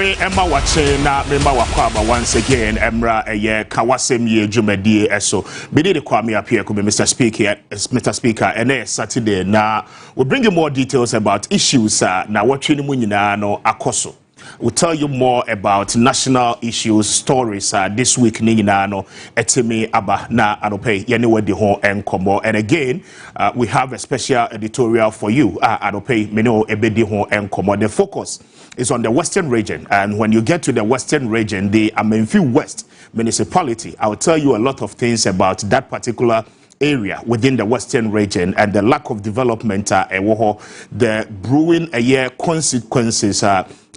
Nyame Emma watching na member wakwaba once again Emra eye W'asem Yie dwumadie eso. Me dey kwame up here Mr. Speaker and Saturday na we bring you more details about issues na watching mu nyina no akoso. We'll tell you more about national issues, stories this week. Ninginano, etimi aba na anope yeniwe di ho enkomo. And again, we have a special editorial for you. Anope meno ebedi ho enkomo. The focus is on the Western region, and when you get to the Western region, the Amenfi West municipality, I'll tell you a lot of things about that particular area within the Western region and the lack of development, the brewing consequences.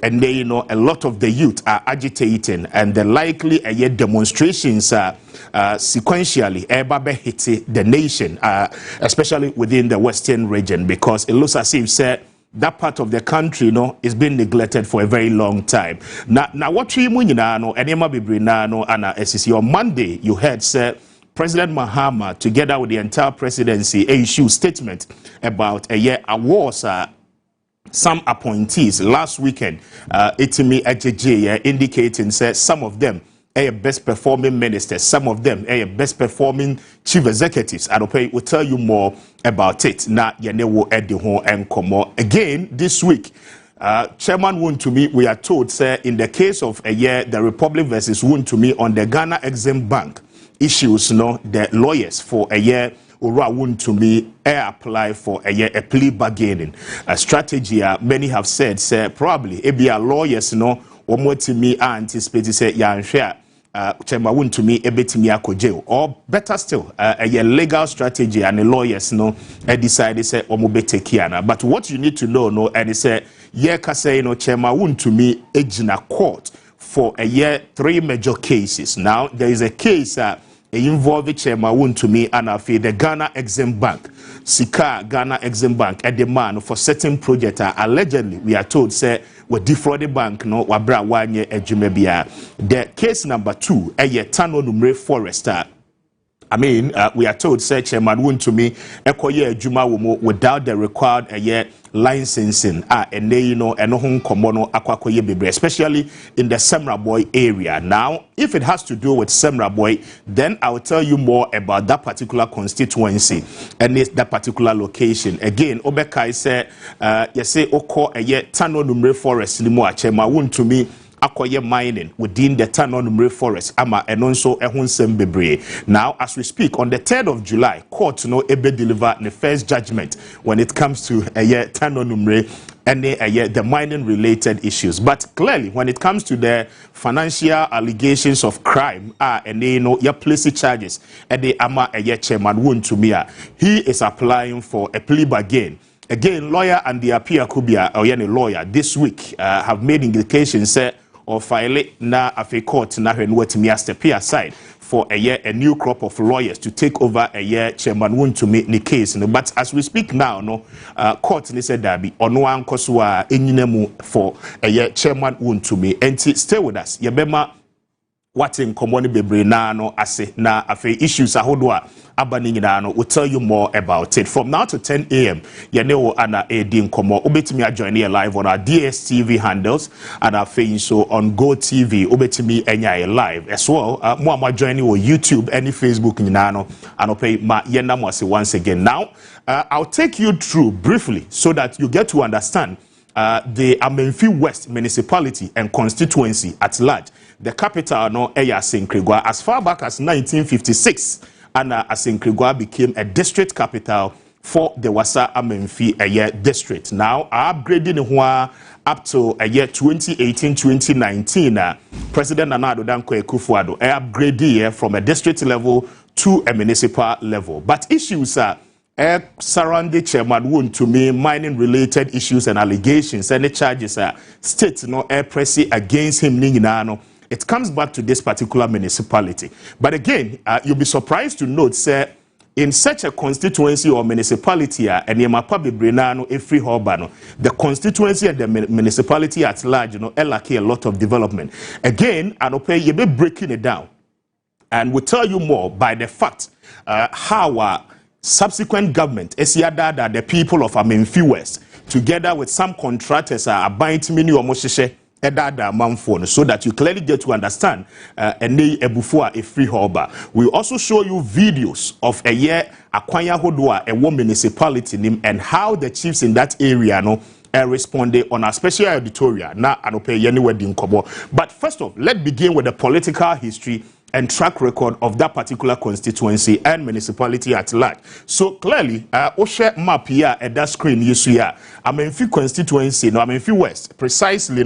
And they, a lot of the youth are agitating, and the likely demonstrations sequentially hit the nation, especially within the Western region, because it looks as if that part of the country, is being neglected for a very long time. Now what we on Monday, you heard President Mahama, together with the entire presidency, issued statement about awards. Some appointees last weekend, Itimi Ejeje indicating some of them are best performing ministers, some of them are best performing chief executives. We'll tell you more about it. Na Yanewo Ediho and Komo. Again, this week, Chairman Wontumi, we are told, in the case of the Republic versus Wontumi on the Ghana Exim Bank issues, the lawyers for Ura Wontumi apply for a plea bargaining a strategy. Many have said, probably ebia lawyers omotimi anticipate yanhwe Chema Wontumi ebetimi akoje, or better still a legal strategy, and the lawyers decided say omobete. But what you need to know and it's Chema Wontumi ejina court for 3 major cases. Now there is a case involving Chema Wontumi and the Ghana Exim Bank, Sika Ghana Exim Bank, at the man for certain project. Allegedly, we are told we defraud the bank wabra wanye ejumebia. The case number 2, Tano Numre Forester. We are told Chairman Wontumi ekoye ejuma womo without the required licensing and komono akwakoye bebre, especially in the Semra Boy area. Now, if it has to do with Semra Boy, then I will tell you more about that particular constituency and that particular location. Again, Obekai said, oko Tano Numre Forest limo Chairman Wontumi akoye mining within the Tano Numre Forest ama enonso ehunsem bebre. Now, as we speak, on the 3rd of July, court ebe deliver the first judgment when it comes to Tano Numre and the mining related issues. But clearly, when it comes to the financial allegations of crime, and your police charges, and the ama Chairman Wontumi, he is applying for a plea bargain. Again, lawyer and the appeal Kubia or any lawyer this week have made indications or file na afe court na when wetimi step aside for a new crop of lawyers to take over Chairman Wontumi ni case. But as we speak now, court ni said that be ono ankoso a enyinemu for Chairman Wontumi. And stay with us. Yebema W'asem Yie bebre na ase na afe issues ahodo abani nyina we'll tell you more about it from now to 10 a.m. Yanewo ana edi nkomo obetimi join here live on our DSTV handles and our so on Go TV obetimi enya live as well. Mo join on YouTube and Facebook nyina and pay ma yenda mo once again. Now I'll take you through briefly so that you get to understand the Amenfi West municipality and constituency at large. The capital Asinkrigwa as far back as 1956, and Asinkrigwa became a district capital for the Wasa Amenfi district. Now upgrading up to 2018-2019, President Nana Addo Dankwa Akufo-Addo upgraded from a district level to a municipal level. But issues surrounding Chairman Wontumi, mining related issues and allegations and the charges state pressing against him. It comes back to this particular municipality. But again, you'll be surprised to note, in such a constituency or municipality, the constituency and the municipality at large, lack a lot of development. Again, you'll be breaking it down. And we'll tell you more by the fact how subsequent government, the people of Amenfi West, together with some contractors, are buying mini or edada manfo, so that you clearly get to understand ene ebufo a free hoba. We also show you videos of a year Akwanya Hodua, a municipality name, and how the chiefs in that area responded on a special editorial. Now, I don't pay any wedding kobo. But first off, let's begin with the political history and track record of that particular constituency and municipality at large. So clearly, Oshe map here at that screen, you see here, Amenfi constituency, no, Amenfi West, precisely,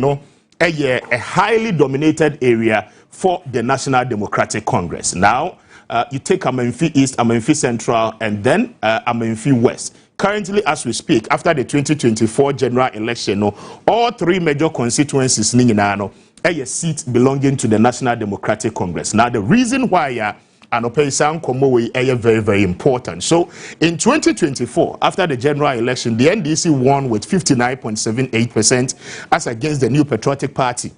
a highly dominated area for the National Democratic Congress. Now, you take Amenfi East, Amenfi Central, and then Amenfi West. Currently, as we speak, after the 2024 general election, all three major constituencies a seat belonging to the National Democratic Congress. Now, the reason why Anopesan Komowe is very, very important. So, in 2024, after the general election, the NDC won with 59.78% as against the New Patriotic Party,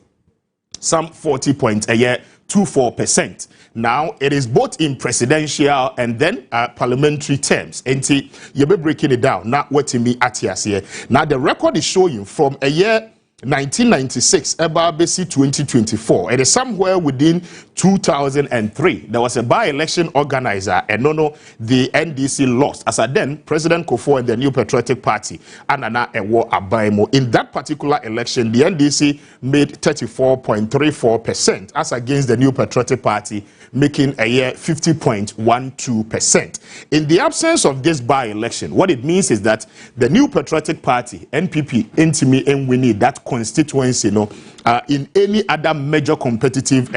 some 40.24%. Now, it is both in presidential and then parliamentary terms. And you'll be breaking it down. Now, what me at here. Now, the record is showing from a year 1996, about 2024. It is somewhere within 2003. There was a by-election organizer, and the NDC lost. As then, President Kufuor and the New Patriotic Party, Anana Ewo Abaimo. In that particular election, the NDC made 34.34%, as against the New Patriotic Party, making a year 50.12%. In the absence of this by-election, what it means is that the New Patriotic Party, NPP, Intimi, and we need that constituency, in any other major competitive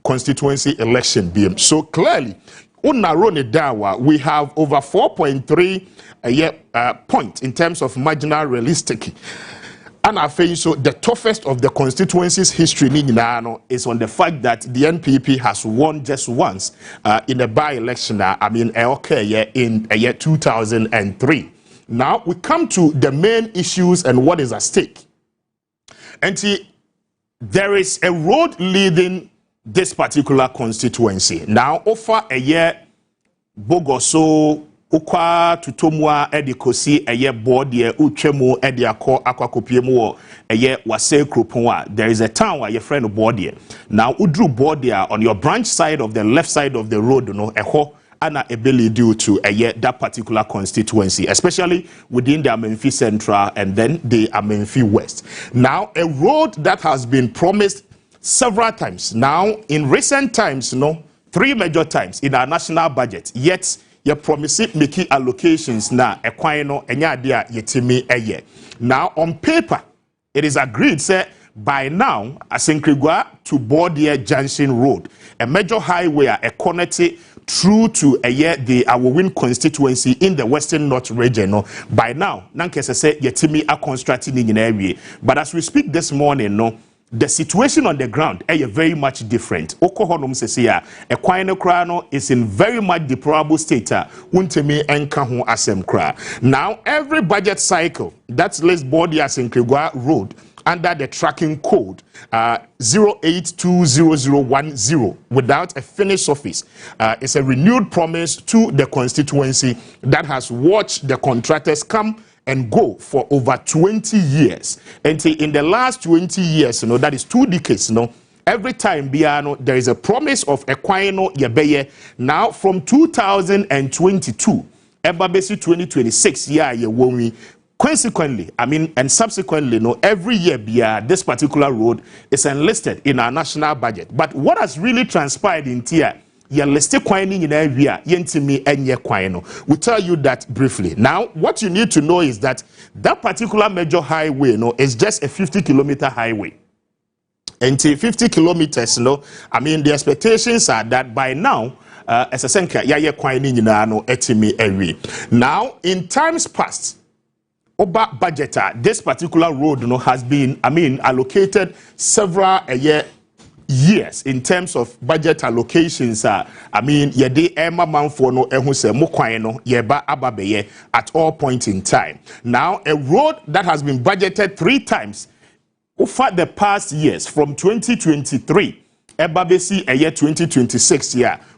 constituency election being. So clearly, on Dawa, we have over 4.3 point in terms of marginal realistic. And I think so the toughest of the constituency's history is on the fact that the NPP has won just once in a by-election, in year 2003. Now we come to the main issues and what is at stake. And there is a road leading this particular constituency. Now, offer a year Bogoso, Ukwa Tutomwa, Edikosi, a year board year, Uchemo, Ediako, Aquacopiemo, a year W'asem Yie. There is a town where your friend board year. Now, Udru board year on your branch side of the left side of the road, Anna ability due to that particular constituency, especially within the Amenfi Central and then the Amenfi West. Now, a road that has been promised several times. Now, in recent times, 3 major times in our national budget, yet you promise it making allocations now, Now, on paper, it is agreed, say, by now, Asenkrigwa to Bordia Junction Road, a major highway, connected through to the Awowin constituency in the Western North region. By now, Nankese say yetimi are constructing in area. But as we speak this morning, the situation on the ground is very much different. Okohonum sesia, Equine Krano is in very much deplorable state. Untemi enkahu asem kra. Now, every budget cycle that's less body as in Krigwa Road under the tracking code 08200010 without a finished office. It's a renewed promise to the constituency that has watched the contractors come and go for over 20 years. And in the last 20 years, that is 2 decades, every time there is a promise of Equino Yebeye. Now from 2022, Ebabesi 2026, consequently, and subsequently, every year, this particular road is enlisted in our national budget. But what has really transpired in Tia, we'll tell you that briefly. Now, what you need to know is that that particular major highway, is just a 50-kilometer highway. And 50 kilometers, the expectations are that by now, as I said, now, in times past, Oba budgeter, this particular road has been, allocated several years in terms of budget allocations. Yede Emma Manfono Ehuse Mukwaino Yeba Ababeye at all points in time. Now, a road that has been budgeted 3 times over the past years from 2023, Ebabesi a year 2026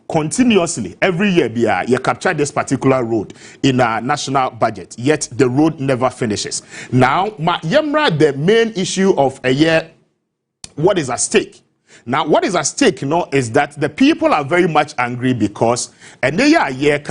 continuously every year you capture this particular road in our national budget, yet the road never finishes. Now, the main issue of what is at stake. Now, what is at stake, is that the people are very much angry because, and they are here, in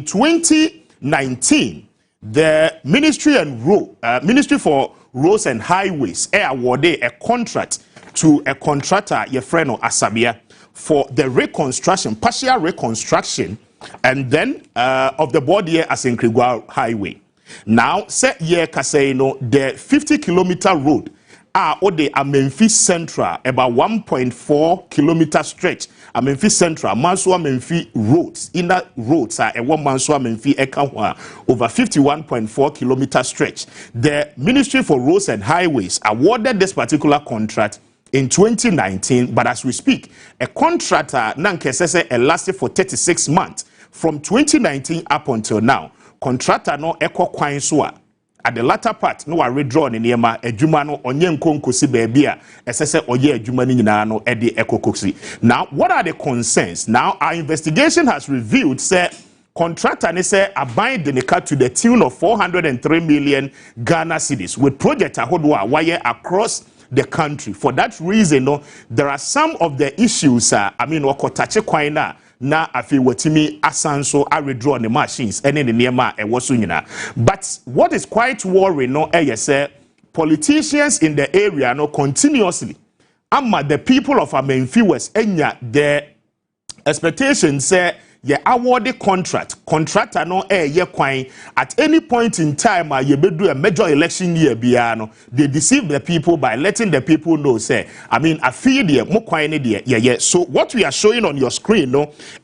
2019, the Ministry for Roads and Highways awarded a contract to a contractor, your friend Asabia, for the reconstruction, partial reconstruction, and then of the body as in Krigwa Highway. Now, set here, the 50-kilometer road ode Amenfi Central, about 1.4 kilometer stretch. Amenfi Central, Manso Amenfi roads, inner roads are a one Manso Amenfi Ekawa, over 51.4 kilometer stretch. The Ministry for Roads and Highways awarded this particular contract in 2019, but as we speak, a contractor nankesese lasted for 36 months from 2019 up until now. Contractor no eko kwan so at the latter part no withdraw ne niema adwuma no onye nkonkosi baby a esese oye adwuma ni nyina no e de ekokosi. Now, what are the concerns? Now, our investigation has revealed say contractor ne say aban denika to the tune of 403 million Ghana cedis with project ahodwa wire across the country. For that reason, there are some of the issues wakotache kwaina na afi watimi asanso a withdraw the machines and in the niema e woso nyina. But what is quite worrying say politicians in the area continuously the people of Amenfi West enya the expectations say ye awarded contractor no ye kwan at any point in time ye bedu a major election year bia they deceive the people by letting the people know say I feel the mo kwan ne de so what we are showing on your screen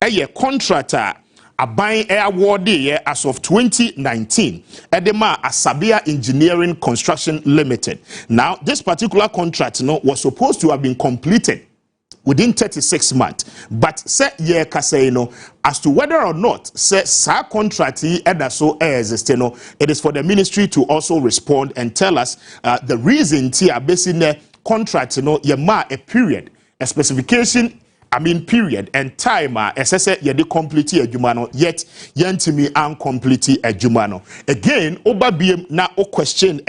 ye contractor aban awarded as of 2019 edema Asabia Engineering Construction Limited. Now this particular contract was supposed to have been completed within 36 months, but say ye kaseno as to whether or not say sa contract so exist it is for the ministry to also respond and tell us the reason tia basically contract ye ma a period, a specification period and time SSS ye de complete adwuma yet yentimi uncomplete adwuma again oba biem na o question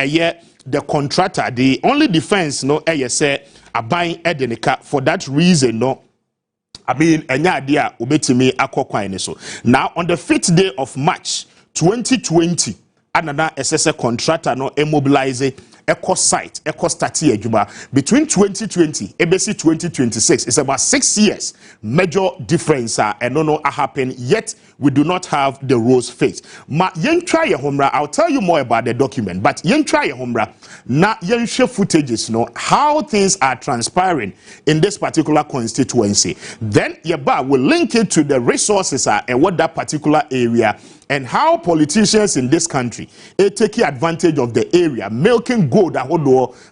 the contractor. The only defense say aban edenika for that reason enya dia obetimi akokwan so. Now on the 5th day of March 2020 another SSS contractor immobilize eco site eco stati adwuma between 2020 ebesi 2026. It's about 6 years major difference and no happen yet we do not have the roads faced. Ma yen try ye homra, I'll tell you more about the document, but yen try ye homra na yen share footages how things are transpiring in this particular constituency. Then yeba will link it to the resources and what that particular area and how politicians in this country take advantage of the area, milking gold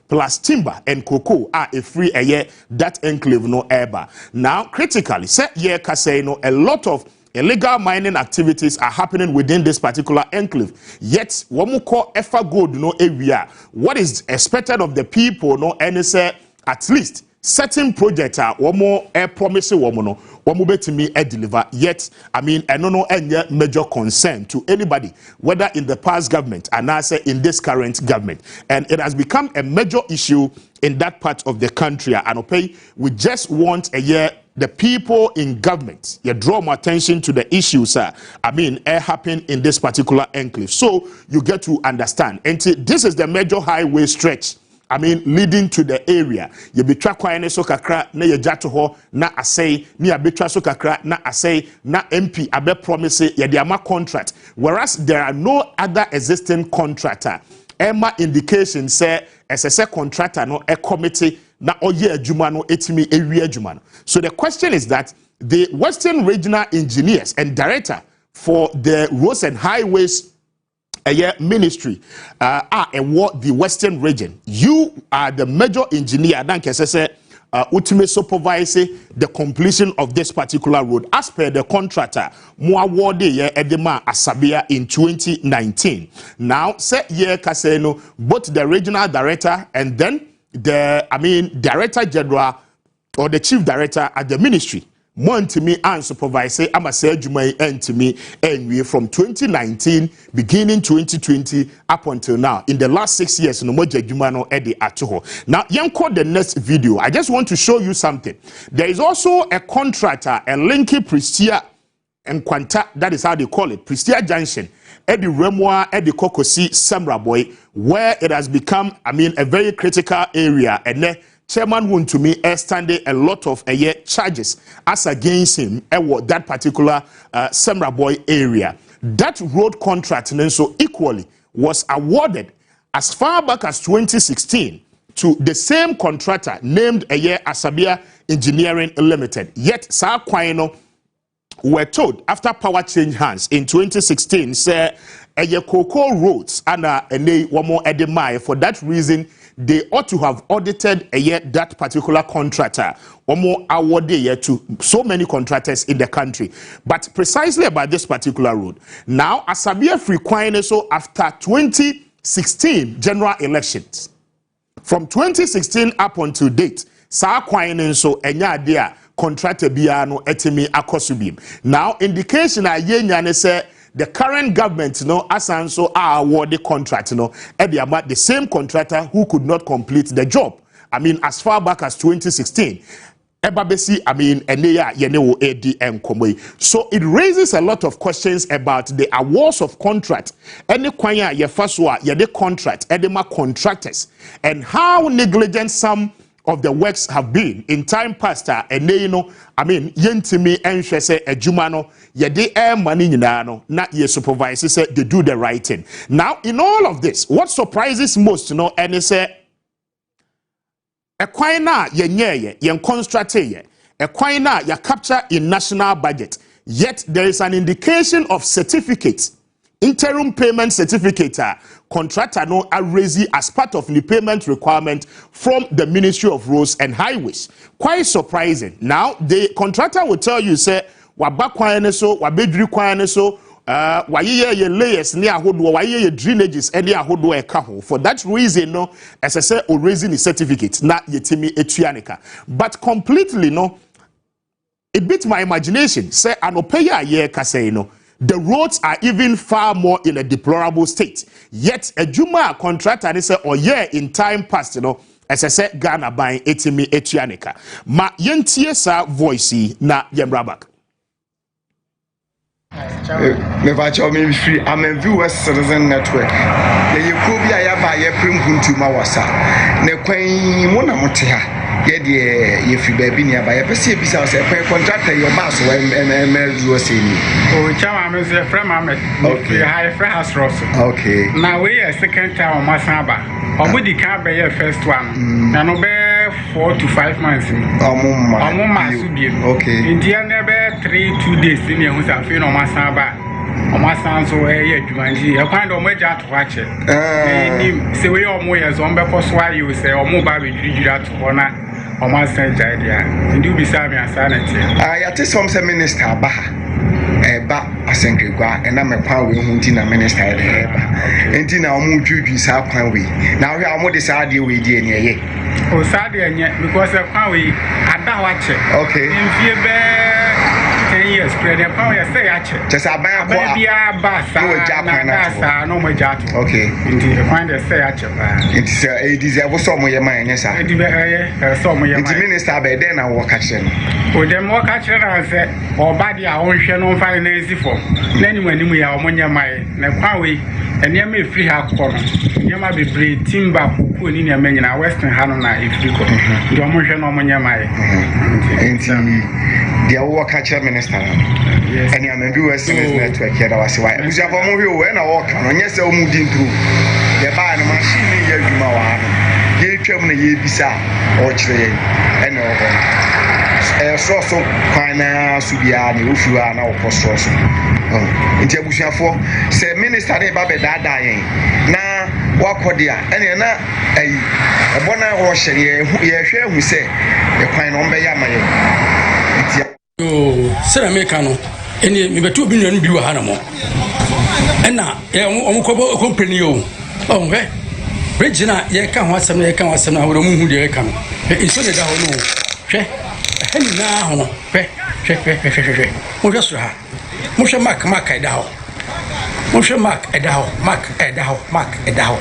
plus timber and cocoa are a free that enclave ever. Now critically, say a lot of illegal mining activities are happening within this particular enclave. Yet, wamuko efa gold area. What is expected of the people and say at least certain projects are more promise betimi deliver. Yet, any major concern to anybody, whether in the past government and now say in this current government. And it has become a major issue in that part of the country. And we just want the people in government, you draw more attention to the issues happen in this particular enclave. So you get to understand. And this is the major highway stretch leading to the area. You be trakwa so kakra na ye jato ho na asay ni abetwa so kakra na asay na MP abe promise ye de ama contract, whereas there are no other existing contractor. Emma indication say SSS contractor a committee na oye adwuma no etimi ewie adwuma no. So the question is that the Western Regional Engineers and Director for the Roads and Highways ministry what the Western region. You are the major engineer that ultimately supervise the completion of this particular road as per the contractor mo award edema Asabia in 2019. Now say kaseno both the regional director and then the director general or the chief director at the ministry Montimi and supervise ama say adwuma entimi enwie from 2019 beginning 2020 up until now. In the last 6 years no moja adwuma no e de ato. Now yenko the next video. I just want to show you something. There is also a contractor, a Linky Prestia and Quanta, that is how they call it, Prestia Junction, at the Remoa, at the Kokosi, Samra Boy, where it has become, I mean, a very critical area. And then Chairman want to me standing a lot of charges as against him at that particular Samra Boy area. That road contract, and so equally, was awarded as far back as 2016 to the same contractor named Asabia Engineering Limited. Yet, Sa Kwaino were told after power change hands in 2016, say cocoa roads and one more edemai. For that reason, they ought to have audited that particular contractor. One more awarded to so many contractors in the country. But precisely about this particular road. Now, Asabia free so after 2016 general elections. From 2016 up until date, Sa so enya dia contractor biano etimi akosubim. Now, indication a say the current government asanso award the contract the same contractor who could not complete the job. I mean, as far back as 2016. Ebabesi, I mean, so it raises a lot of questions about the awards of contract. Any kwanya ye faswa ye de contract, edema contractors, and how negligent some of the works have been in time past. And I mean, yentimi enhwe say adwuma no ye de air money no na ye supervise say they do the right thing. Now, in all of this, what surprises most, and is a kwan na ye nyeye ye construct ye a kwan na ya capture in national budget, yet there is an indication of certificates, interim payment certificate contractor no raised as part of the payment requirement from the Ministry of Roads and Highways. Quite surprising. Now the contractor will tell you say wabakwane so wabedri kwane so waye layers ni ahodo waye drainages any ahodo e ka ho. For that reason no as I say o raising the certificate na yetimi etuanika. But completely no, it beat my imagination. Say anopeya ye ka say no, the roads are even far more in a deplorable state. Yet a Juma contractor and say in time past as I said Ghana buying etimi etuanika. Ma yentie sa voice na yemrabak. Never tell me free. I'm a viewer citizen network. The Yakubia Yaba Yaprim Huntuma wasa. Nequay Monamotea. Yet ye baby nearby a PCB house, a contractor your boss and you were saying. Oh, Chama is a friend, okay, high friend house. Okay. Now we are second time Masaba. Or would the car be your first one? And obey 4 to 5 months. Okay. India never 2 days in your house. I feel on Masaba. On my son's way, a kind of major to watch it. Say we are more as on because why you say, or mobile with you that corner. On my side, idea. And you beside me and sanity. I at some minister Baha. As and I'm a power hunting a minister. And now move you South Conway. Now we are more decided with DNA. Oh, sadly, because of how we had that watch it. Okay. In 10 years, spread a power say at it. Just a bad no more jar. Okay. Indeed, find a say at it is a somewhere mine, yes, I somewhere. The minister by then I walk at him. With them walk at him, or body our own channel finance for. Then when we are on your mind, Nepawi, and near me free half corner. You might be free timber who in your men in our Western Hanona if you could. The emotion on your mind. The walk at your minister. Yes. And I'm a US network here. I was why. We have a movie when I walk on. Yes, I'm moving through. The bar and machine here, you know, you come in a visa or train and over. So, Pana Subiani, if you are now post also. In Jabusha for say minister Babe dying. Now, walk with you. And you're not a bona or share who say, the pine on Bayama. Oh, Sarah Mecano, and you 2 billion blue animal. And now, I'm company. Oh, Regina, ye can't want some, I can't want some, I will move the account. It's so that I know. Henry now, mo hwɛ so ha mo hwɛ mark ɛda hɔ mo hwɛ mark ɛda hɔ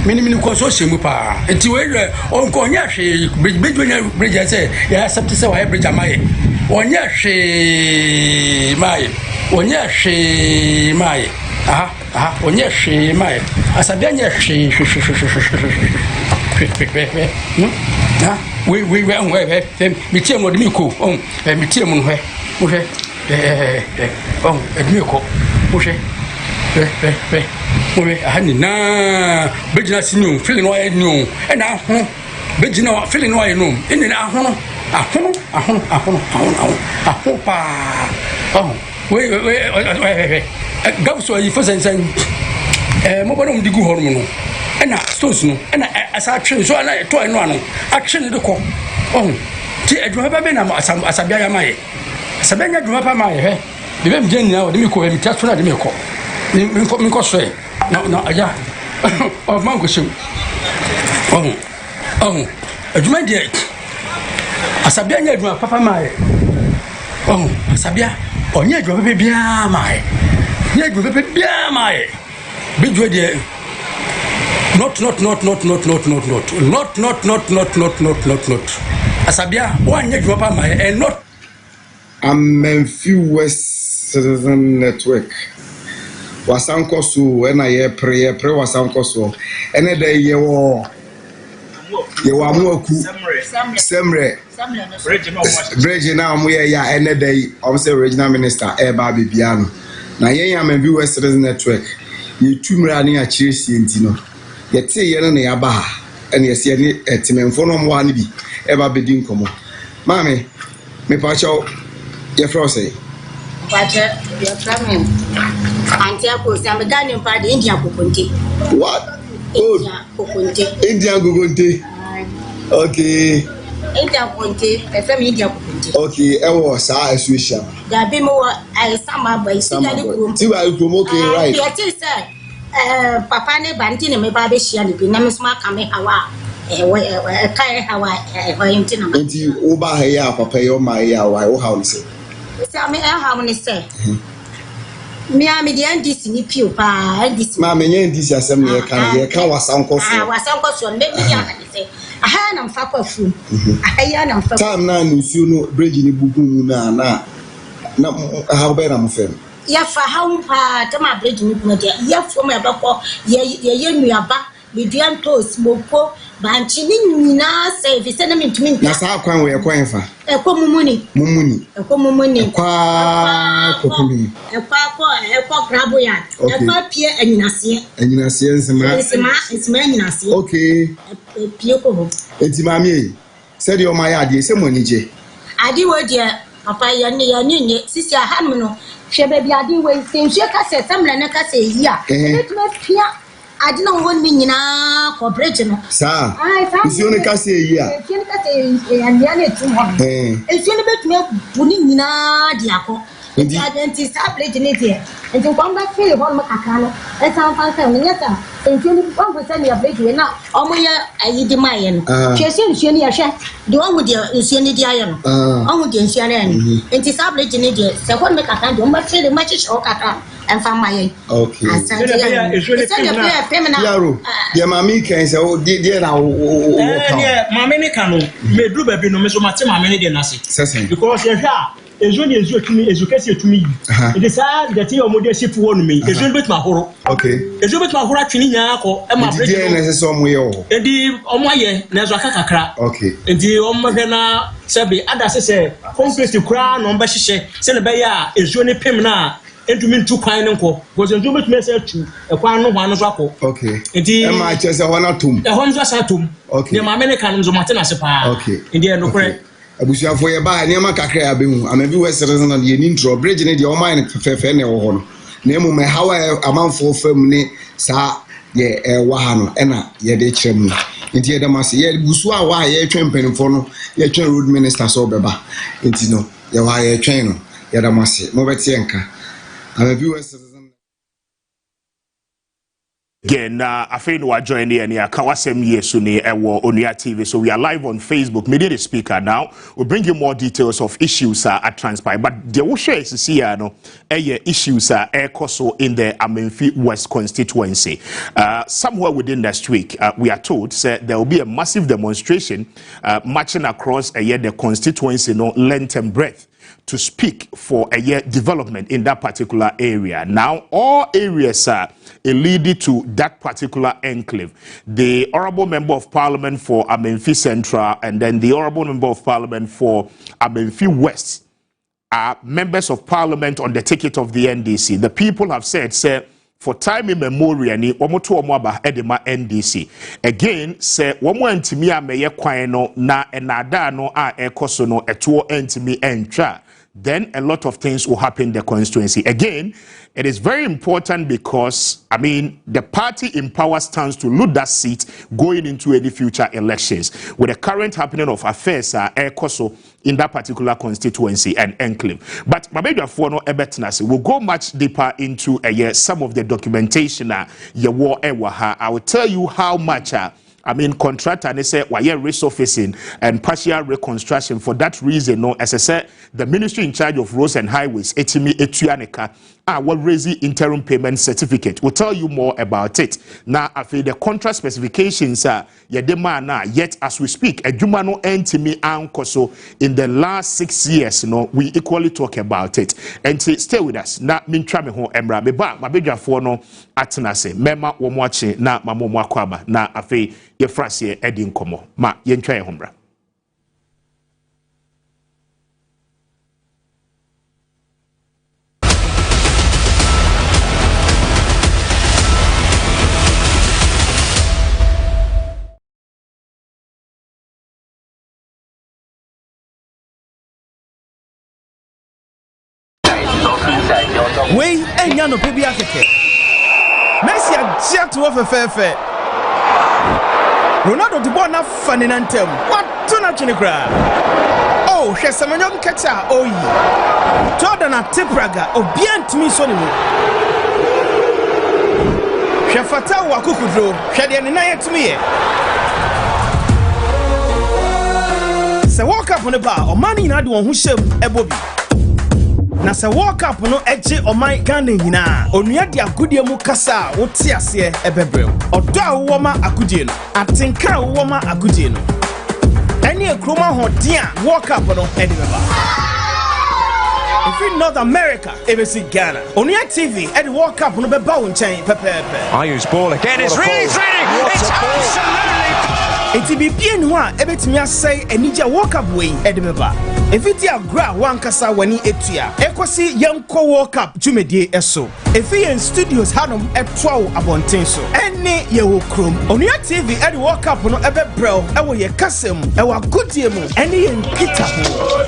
minimini kɔ so hyɛ mu paa enti wo hwɛ ɔnkɔ ɔnyɛ hwee bedwonya bridge sɛ yɛ accept sɛ wɔyɛ bridge amaye ɔnyɛ hwee maye ɔnyɛ hwee maye asabia nyɛ hwee we metie mu de mi ko metie mu no hwɛ mo hwɛ adumi kɔ mo hwɛ mo hwɛ aha nyinaa bɛgyina si no fili no ayɛ no ɛna ahono bɛgyina fili no ayɛ no ɛna ahono paa we gabso ayi fosɛnsɛn mobɔ no mde gu hɔ no ɛna stones no ɛna asa twene so ana to ɛno ano atwene de kɔ ti adwuma ba bɛ na asabia ya maye asabia nya adwuma pa maye hɛ de bɛ mgye nyina de me kɔ mi tiato na de me kɔ mi kɔ so na aja of man go show adwuma de asabia nya adwuma papa maye asabia ɔnya adwuma bɛ bia maye nya adwuma bɛ bia maye bi dwo de not asabia one year drop my and not Amenfi West Citizen Network W'asem Yie when I pray W'asem Yie ene de ye wo amoku semre bridge na mo ye ya ene de say regional minister eba bibia no na yen Amenfi West Citizen Network ye tumra ni a chiresi ntino yete ye no na ya ba ene yesi ni etimemfo no mo ha ni bi eba bedi nkomo mame me pa chaw ye fro say pacha ye fram anti ako sam gani pa de India kokonte what India kokonte okay India kokonte fm India kokonte okay e wo sa association da bi mo ai sama boy sigani krom ti wa krom okay right ye ti say papa ne banti ne me ba be hia ne bi na me sma kame hawa kai hawa inti na nti wo ba ha ya papa yo ma ya wa wo how say me how ne say me am the NDC ni pio pa NDC ma me nya NDC asem ye kan W'asem Yie W'asem Yie me me ya say aha na mfa kwa fu aha ya na mfa time na nusu no bridge ni bugu mu na how be na mfem ya fa how pa ta ma bridge ni bugu de ya fo me ba ko ye nuaba median toast mopo banchi ni nyina service na mentumi na sa kwan we kwan fa mumuni kwa grabo ya kwa pie anyinase nsema anyinase okay pie ko ho enti mami said your my ade se monije ade wo de papa ya nye sisi aham no hwe ba bi ade wo nsenhwe ka se samla na ka se yi a etuma pia ade no won mi nyina corporate no sa isi oni ka se yi a isi oni ka se ania na etum ho isi oni betuma buni nyina de akọ enti tablet ni de enti kwamba feel ho no kakra no etan fan fa no nyata enti oni kwamba se ni tablet we na omo ye ayidi maye no twese isi oni ya hwe de omo de isi oni de aye no omo de isi ana ni enti tablet ni de se ho no kakra de omo feel ma chi ho kakra enfam maye okay asante yaro ya mami kan se o de na o mami ni kanu me dru ba bi no me so mate mami ni de na se because ye hwa ezo ni ezo tumi ezo kesi tumi it is hard that your model ship won me ezo bet ma horo okay ezo bet ma horo atwini nya akọ e ma break de na se so mo ye o edi omo aye na ezo akakakra okay edi omo hwe na sebe ada se concrete kura no mba hihye se ne be ya ezo ni pem na entumi ntu kwan ne nko because ezo bet me se atu e kwan no hwan no so akọ okay edi e ma che se ho na tum e ho nzo sa tum okay ne ma me ne kan nzo mate na se pa okay edi e no kore abusuafo ye ba ne ma kakra ya behu Amenfi West Citizen na ye ni intro bridge ne de o mine fefe ne wo ho no na emu me hawa amanfo fam ne sa ye wa ha no na ye de kyerem nti ye de ma se ye busu a wa ye twen penfo no ye twen road minister so beba nti no ye wa ye twen no ye de ma se mo beti enka Amenfi West Citizen Again, I think we are joining any W'asem Yie Suni Onua TV. So we are live on Facebook. Media the speaker now. We'll bring you more details of issues at transpire. But the will share is here no issues so in the Amenfi West constituency. Somewhere within next week, we are told there will be a massive demonstration marching across the constituency length and breadth to speak for development in that particular area. Now, all areas are leading to that particular enclave. The Honorable Member of Parliament for Amenfi Central and then the Honorable Member of Parliament for Amenfi West are members of Parliament on the ticket of the NDC. The people have said, for time immemorial ni omoto omoaba edema NDC again say womo antimi ameye kwan no na enada no a ekoso no eto antimi entwa, then a lot of things will happen in the constituency. Again, it is very important because, I mean, the party in power stands to lose that seat going into any future elections. With the current happening of affairs in that particular constituency and enclave. But we'll go much deeper into some of the documentation. I will tell you how much contractor and they say why resurfacing and partial reconstruction. For that reason, as I said, the ministry in charge of roads and highways, Etimi Etuaneka, will raise the interim payment certificate. We'll tell you more about it. Now, after the contract specifications are yet as we speak, a Jumano Entimi Ankoso in the last 6 years, we equally talk about it. And stay with us. Na mintrame ho emra meba mabedwa fo no atenase mema wo mo ache na mamo mo akwaba na afei ye frase edi nkomo ma ye ntwa ye homra. Wey enya no pebi akeke Messi a to off fefe Ronaldo the ball na fani nantem what to na chini kra oh hwe semanyo nketa oyi Jordan Atipraga obiantimi so ni mu hwe fata wa kukudro hwe de ne na yetumi ye se walk up on the bar o mani na de won hu hyem ebobi na se walk up no eje oman Ghana nyina onua de agudie mu kasa wote ase ebebrew odo a wo ma agudie no atenka wo ma agudie no eni ekroma hoden a walk up no ede beba if in North America ebesi Ghana onua TV ede walk up no beba wo nchen pepepe I use ball again it's really thrilling it's absolutely eti bibie no a ebetimi asai enija walk up wey ede beba efiti agra wankasa wani etua ekosi yenko walk up jumedie eso efi en studios hanom etwa abonten so ene ye wo krom onua TV ede walk up no ebebrel ewo ye kasem ewo agodie mu ene ye nkita ho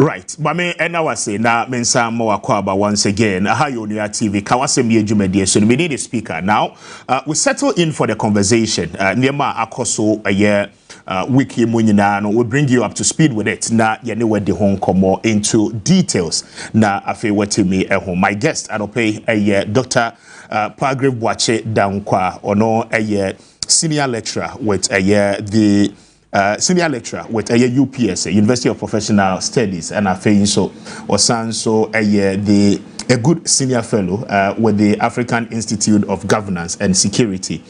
Right, but me and I was saying now, men some more kwaba once again. How you on your TV? W'asem Yie so we need a speaker now. We settle in for the conversation. Nema akoso a year wiki munyina. We bring you up to speed with it. Na yene we the home come into details. Na afe wati me home. My guest adope a year Dr. Pagrave Boakye Dankwa ono a year senior lecturer with a year the. Senior lecturer with a UPS, University of Professional Studies, and I think so, or so a good senior fellow with the African Institute of Governance and Security,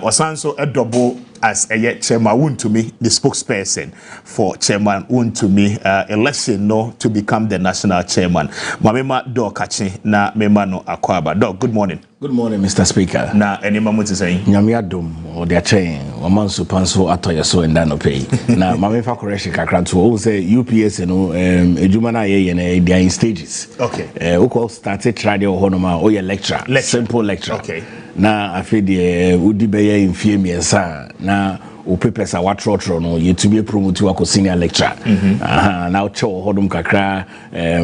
or so a double as a chairman to me, the spokesperson for Chairman Wontumi election no to become the national chairman. Mamema do kachi na memano akwaba. Dog, good morning. Good morning, Mr. Speaker. Na any moment is saying Nyamiadum or their chain, or Mansu Panso Atoya so and Dano pay. Now, Mamifa Koreshi Kakrantu, who say UPS, Ejumana and they are in stages. Okay. Who started radio honoma or your lecture. Simple lecture. Okay. Now, I feel the Udibeye in Fiemi sa na o papers are what trotro no you to be promoted to a senior lecturer. Now cho hodum kakra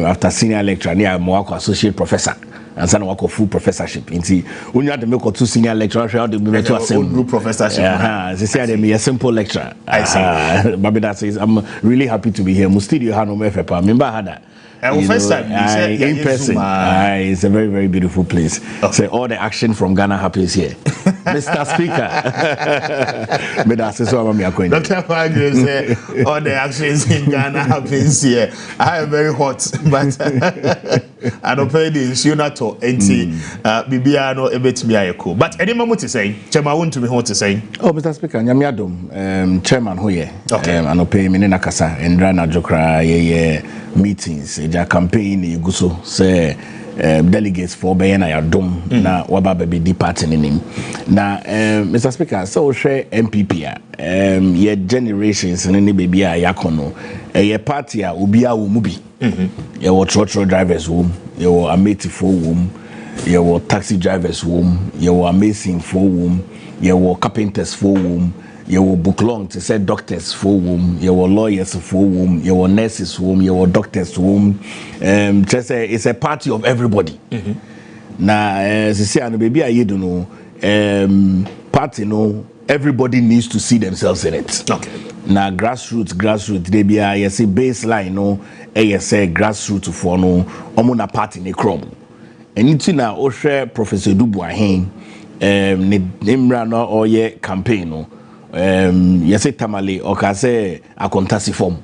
after senior lecturer near Moako associate professor. And some work of full professorship. Inti, when you had to make a 2 senior lecturer, how do you make a group professorship? They say they be a simple lecturer. I see. But that says I'm really happy to be here. Mustudio Hano Mefepa. Remember Hada. First time in person. It's a very, very beautiful place. Okay. So all the action from Ghana happens here. Mr. Speaker. But that's so I'm going. Dr. Pagrave say all the actions in Ghana happens here. I am very hot, but I don't pay the insurance to Bibiano ebetimi ayeko. But any moment to say, Chairman Wontumi want to say. Oh, Mr. Speaker, Nyamiadum, Chairman Hoye. Okay. I don't pay Menena Kasa and Rana Jokra meetings. Their campaign you so say delegates for Bayana Yadom na waba baby departing in him. Now, Mr. Speaker, so share MPP ye generations and any baby yakono a party ubia umubi. Ye were trotro drivers womb, ye were amati for womb, ye were taxi drivers womb, ye were amazing for womb, ye were carpenters for womb. You will book long to say doctors for whom, you will lawyers for whom, you will nurses for whom, you will doctors for whom. Just say it's a party of everybody. Now, as you say, and baby, I don't know, party no, everybody needs to see themselves in it. Okay. Now, grassroots, they be I say baseline no, I say grassroots for no, omuna party ne crumb. And it's now Oshe Professor Dubois Nimra no or ye campaign no. Yese tamale okase akontasi form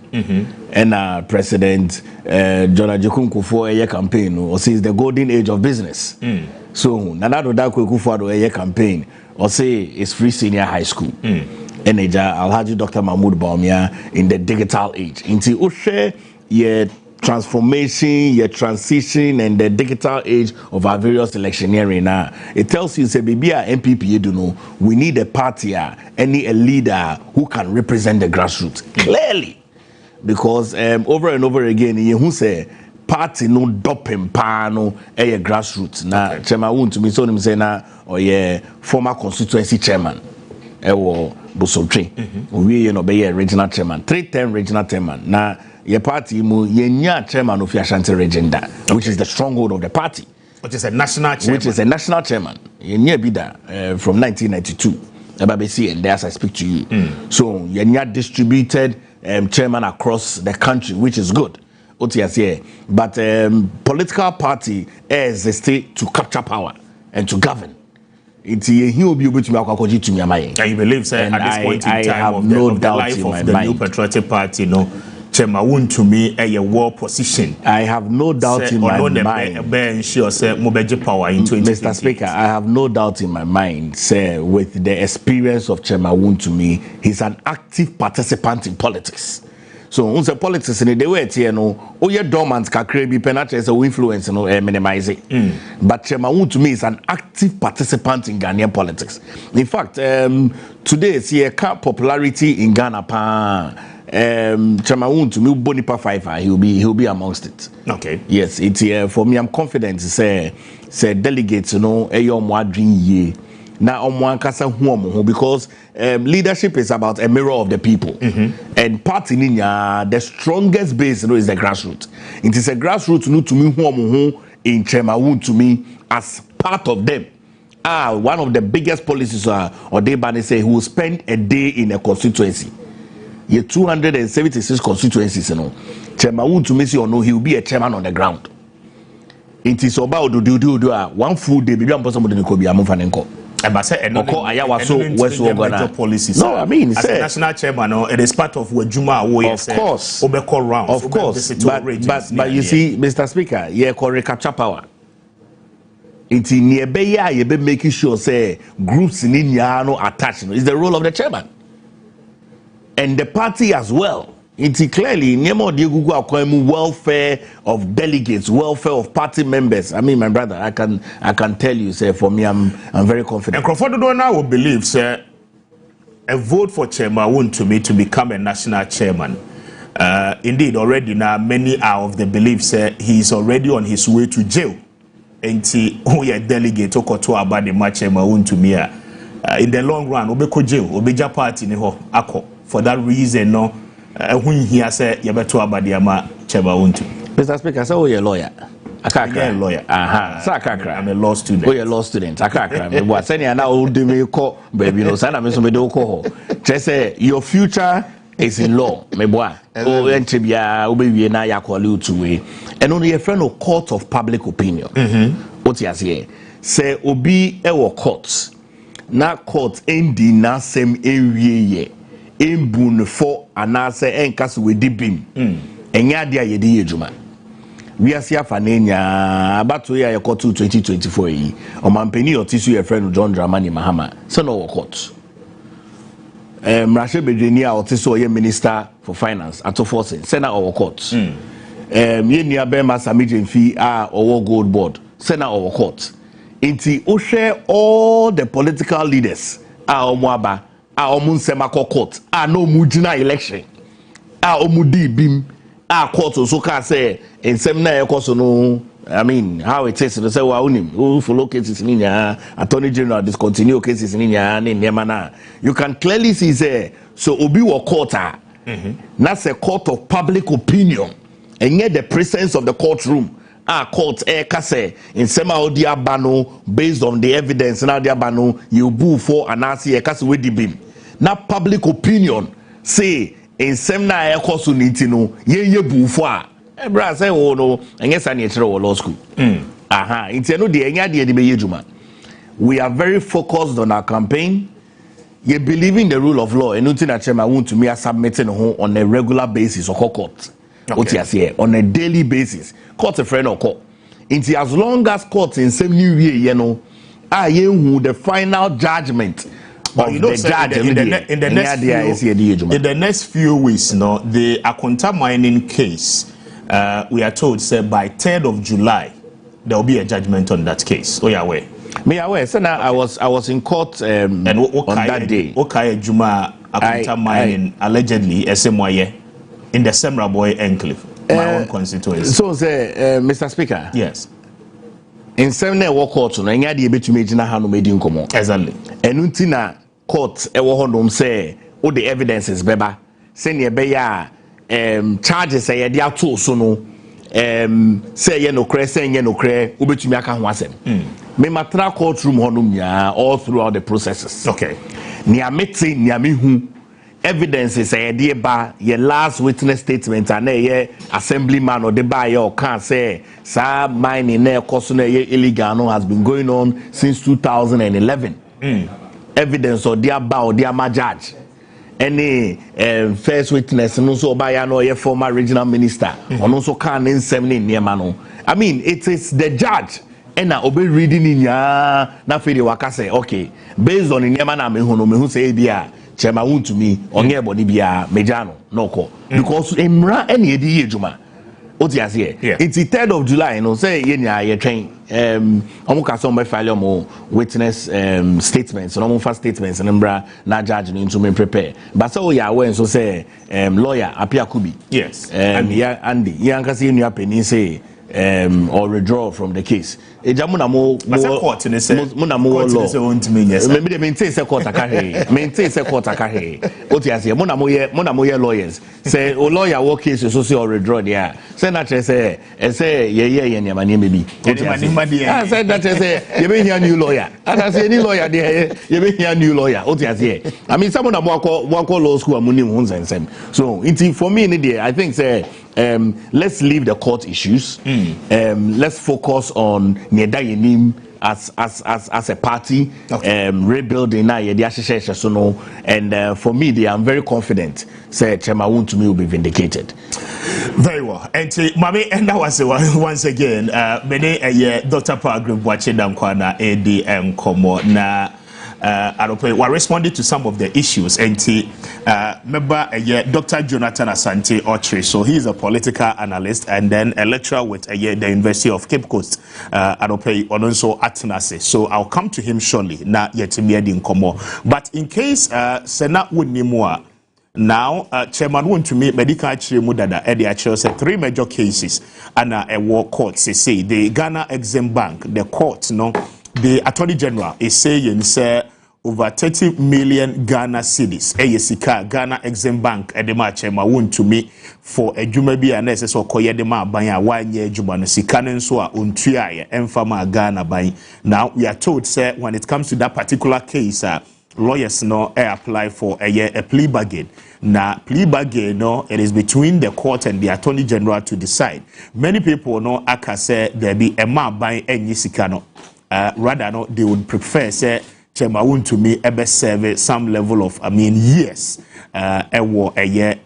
and President John Ajikun Kufuor eye campaign or says the golden age of business. So Nanado Dakwe Kufuor eye campaign or say it's free senior high school. And Alhaji Dr. Mahmoud Bawumia in the digital age. Into Oshe ye transformation, your transition, and the digital age of our various electioneering now. It tells you, say, baby, MPP, you don't know, we need a party, any a leader who can represent the grassroots clearly. Because over and over again, you say, party no doping pano a grassroots. Now, Chairman Wontumi so him say na or yeah former constituency chairman. Ewo Bosotwe. We no be regional chairman, 3-term regional chairman. Now your party mu yenya chairman of Ashanti region that, which is the stronghold of the party. Which is a national chairman. Which is a national chairman. Yenya bida from 1992. Ababesi and as I speak to you. So yenya distributed chairman across the country, which is good. But political party is a state to capture power and to govern. He will be able to make to me. And you believe, sir, at this point in time of the life of the new patriotic party, no, Chairman Wontumi a war position. I have no doubt in my mind. Mr. Speaker, I have no doubt in my mind, sir, with the experience of Chairman Wontumi, he's an active participant in politics. So, on the politics in the way you know, oh, your dormant can create penetrate so influence and minimize it. But Chairman Wontumi is an active participant in Ghanaian politics. In fact, today, see a popularity in Ghana. Chairman Wontumi Bonipa Fifer, he'll be amongst it. Okay. Yes, it's for me. I'm confident. Say delegates, you know, W'asem Yie na omwankasa hu because leadership is about a mirror of the people. And party ninya the strongest base is the grassroots. It is a grassroots no to me hu in Chemawun to me as part of them. One of the biggest policies or they ban say who will spend a day in a constituency. Ye 276 constituencies, you know. Chemawun to me say or no, he will be a chairman on the ground. It is about do one full day. Maybe I'm possible to be a month. But say policies. No, I mean, as a national chairman, it is part of W'Juma way. Of course, rounds. Of course. But you see, Mr. Speaker, you can recapture power. It's in nearby. You be making sure say groups in India no attached. It's the role of the chairman and the party as well. It's clearly welfare of delegates, welfare of party members. I mean, my brother, I can tell you, say, for me, I'm very confident. And Crawford now will believe, sir, a vote for Chairman to me to become a national chairman. Indeed, already now many are of the belief, sir, he's already on his way to jail. And see, a delegate to about the match Chairman to me. In the long run, Obeko jail, Obeja party ako. For that reason, no. When he has said, you better about the ama Chebawuntu. Mr. Speaker, so you're a lawyer. I'm a lawyer. I'm a law student. Oh, you're a law student. Akakra. What send you now? Do me call, baby? No, son. I'm some do call. Just say your future is in law. Me boy. Oh, entibia. Obi na ya call to way. And only a friend of court of public opinion. What you say? Say obi ewo court. Na court endi na sem ewie. Embun for anase enkas wedi bim enya dia yedi ejuma wiase afanenya abato ya yekoto 2024 yi omampeni otisu ye friend John Dramani Mahama so no court Mrashe Bedweni a otisu ye minister for finance ato forcing say na our court ye nia be Masamijemfi a owo gold board say na our court inti o share all the political leaders a omwaba a omunsema court no mujina election omudi bim court so ka say in seminar ekoso no I mean how it is to say wa unim who follow cases in nya attorney general discontinue cases in nya na niema na you can clearly see say so obi wo court that's a court of public opinion and yet the presence of the courtroom court kase in sema odi abano based on the evidence na odi abano you boo for anasi kase we dibim na public opinion say in semna ekoso niti no ye boo for bra say wo no enye sa na ekire wo law school nti no de enya de be yejuma. We are very focused on our campaign. You believe in the rule of law and nothing that I want to me submitting on a regular basis or court. What you say on a daily basis. Court a friend or court. Until as long as court in same new year, you know, the final judgment of the judge in the next few weeks, no, the Akonta mining case, we are told, say by 3rd of July, there will be a judgment on that case. Oh yeah, where? Me aware. So now I was in court and on that day. Okay, Juma Akonta mining allegedly SMYE in the Semra Boy enclave, my own constituency. So say, Mr. Speaker. Yes. In Semna War Court, no, any idea between me and Hanu made in common. Exactly. And untina court ewo hondom say all the evidences beba. Say near beya charges say dia to so no say ye no kre say ye no kre ubetumi aka ho asem. Me matra courtroom hondom ya all throughout the processes. Okay. Ni ameti ni amihu evidences say dey ba your last witness statement and ye assemblyman or the ba ye or can say sa mining na ekoso na ye illegal no has been going on since 2011. Evidence or their ba or their judge any first witness no so ba ya no ye former regional minister or also can in 70 near no. I mean it is the judge and na obe reading in ya na fede waka say okay based on in near na me hu say bia Chema want to me onye body bia mejano no ko because emra any edi ejuma oti ase it's the 3rd of July you know say ye nya ye twen omuka so me file mo witness statements no mo fa statements mbra na judge no to me prepare but so ya when so say lawyer Apia Kubi yes Andy ya anka say nua penin say or withdraw from the case. Ejamuna court in muna mo law. Maybe they maintain se court akahe. Maintain se court akahe. Otiase muna mo ye lawyers. Say o lawyer work case so say or withdraw there. Say na say ye nyama ni mebi. I said that say you be here new lawyer. And I say any lawyer there you be here new lawyer. Otiase. I mean someone that walk law school amuni mo nsem. So for me in the I think say let's leave the court issues. Let's focus on Nedayenim as a party, rebuilding now. And for me, I'm very confident. Say Chema to me will be vindicated. Very well. And Mami, and that was once again. Many Dr. Pargrim watching them kwana ADM Komo na. We responded to some of the issues and remember Dr. Jonathan Asante Ochre, so he is a political analyst and then a lecturer with the University of Cape Coast also Atenase. So I'll come to him shortly na yetimi edi nkomo. But in case Senat Wunimwa now chairman want to meet medical mudada edi actually said 3 major cases and a war court say the Ghana Exim Bank, the court the Attorney General is saying say over 30 million Ghana cedis sika Ghana Exim Bank edema chema want to me for a juma bi an ss or koyedema ban a wanye juma no sika nso a ontua ye emfama Ghana ban. Now we are told say when it comes to that particular case lawyers apply for a plea bargain. Now, plea bargain, it is between the court and the Attorney General to decide. Many people aka say there be a man buying any sikano. Rather, they would prefer say Chema want to me ebe serve some level of years a year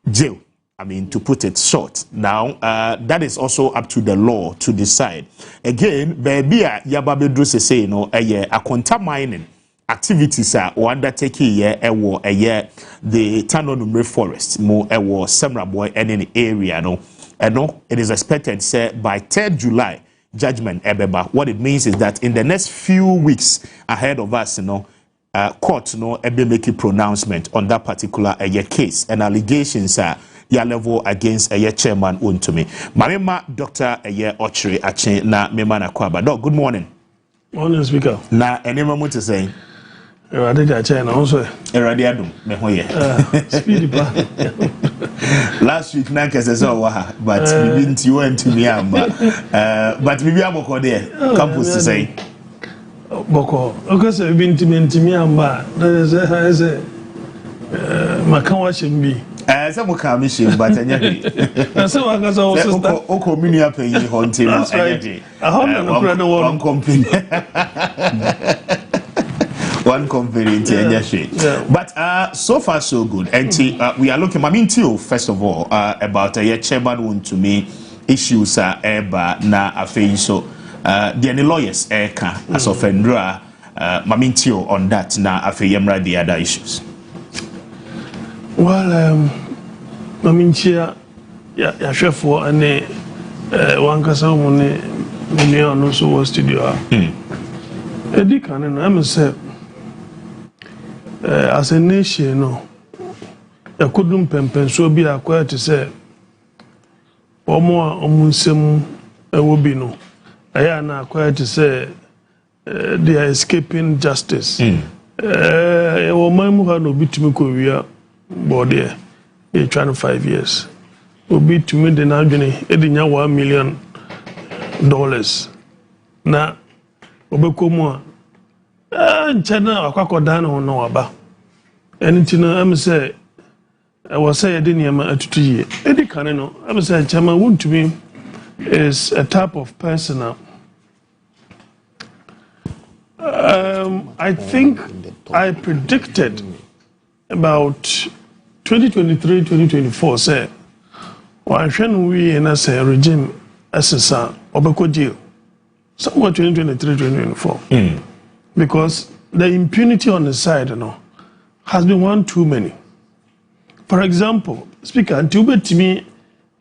jail. To put it short. Now, that is also up to the law to decide. Again, baby, Yababedru say a quantum mining activities are undertaking the Tanonumre Forest, more Semra Boy and in the area. It is expected say by 3rd July judgment ebeba. What it means is that in the next few weeks ahead of us, court make a pronouncement on that particular case and allegations are level against chairman Untumi. Marema Dr. Ochre Achen na Memana Kwaba. Doc, good morning. Morning, Speaker. Na any moment to say. I did a chain also. Eradiadum, speedy pa. Last week, Nanka says, but we didn't you went to me, but maybe I'm okay there. Campus to say. Boko, because I've been to me, that is a Macawash be. Some will come mission, but I so I was also community paying hunting. I hope one company. One company but so far so good. And we are looking first of all about chairman want to me issues eba na afei so the lawyers as of Endra mamintio on that na afei yemra the other issues. Well, mamintia ya chef and one kasa money million also was studio. Edi kanen am say as a nation, I couldn't pempen so be acquired to say, or more omunsem will be no. I am acquired to say they are escaping justice. Or my mother no be to me Korea, body, they trying 5 years. Will be to me the Nagini, Edinya $1 million. Now, Obekomo. China akwakodana no aba enitina am say I was say edi niam atutu ye edi kane no am say chama wontumi is a type of person I think I predicted about 2023-2024 say when we in as a regime assessor obeko jail somewhere 2023-2024 because the impunity on the side has been one too many. For example, Speaker, until to me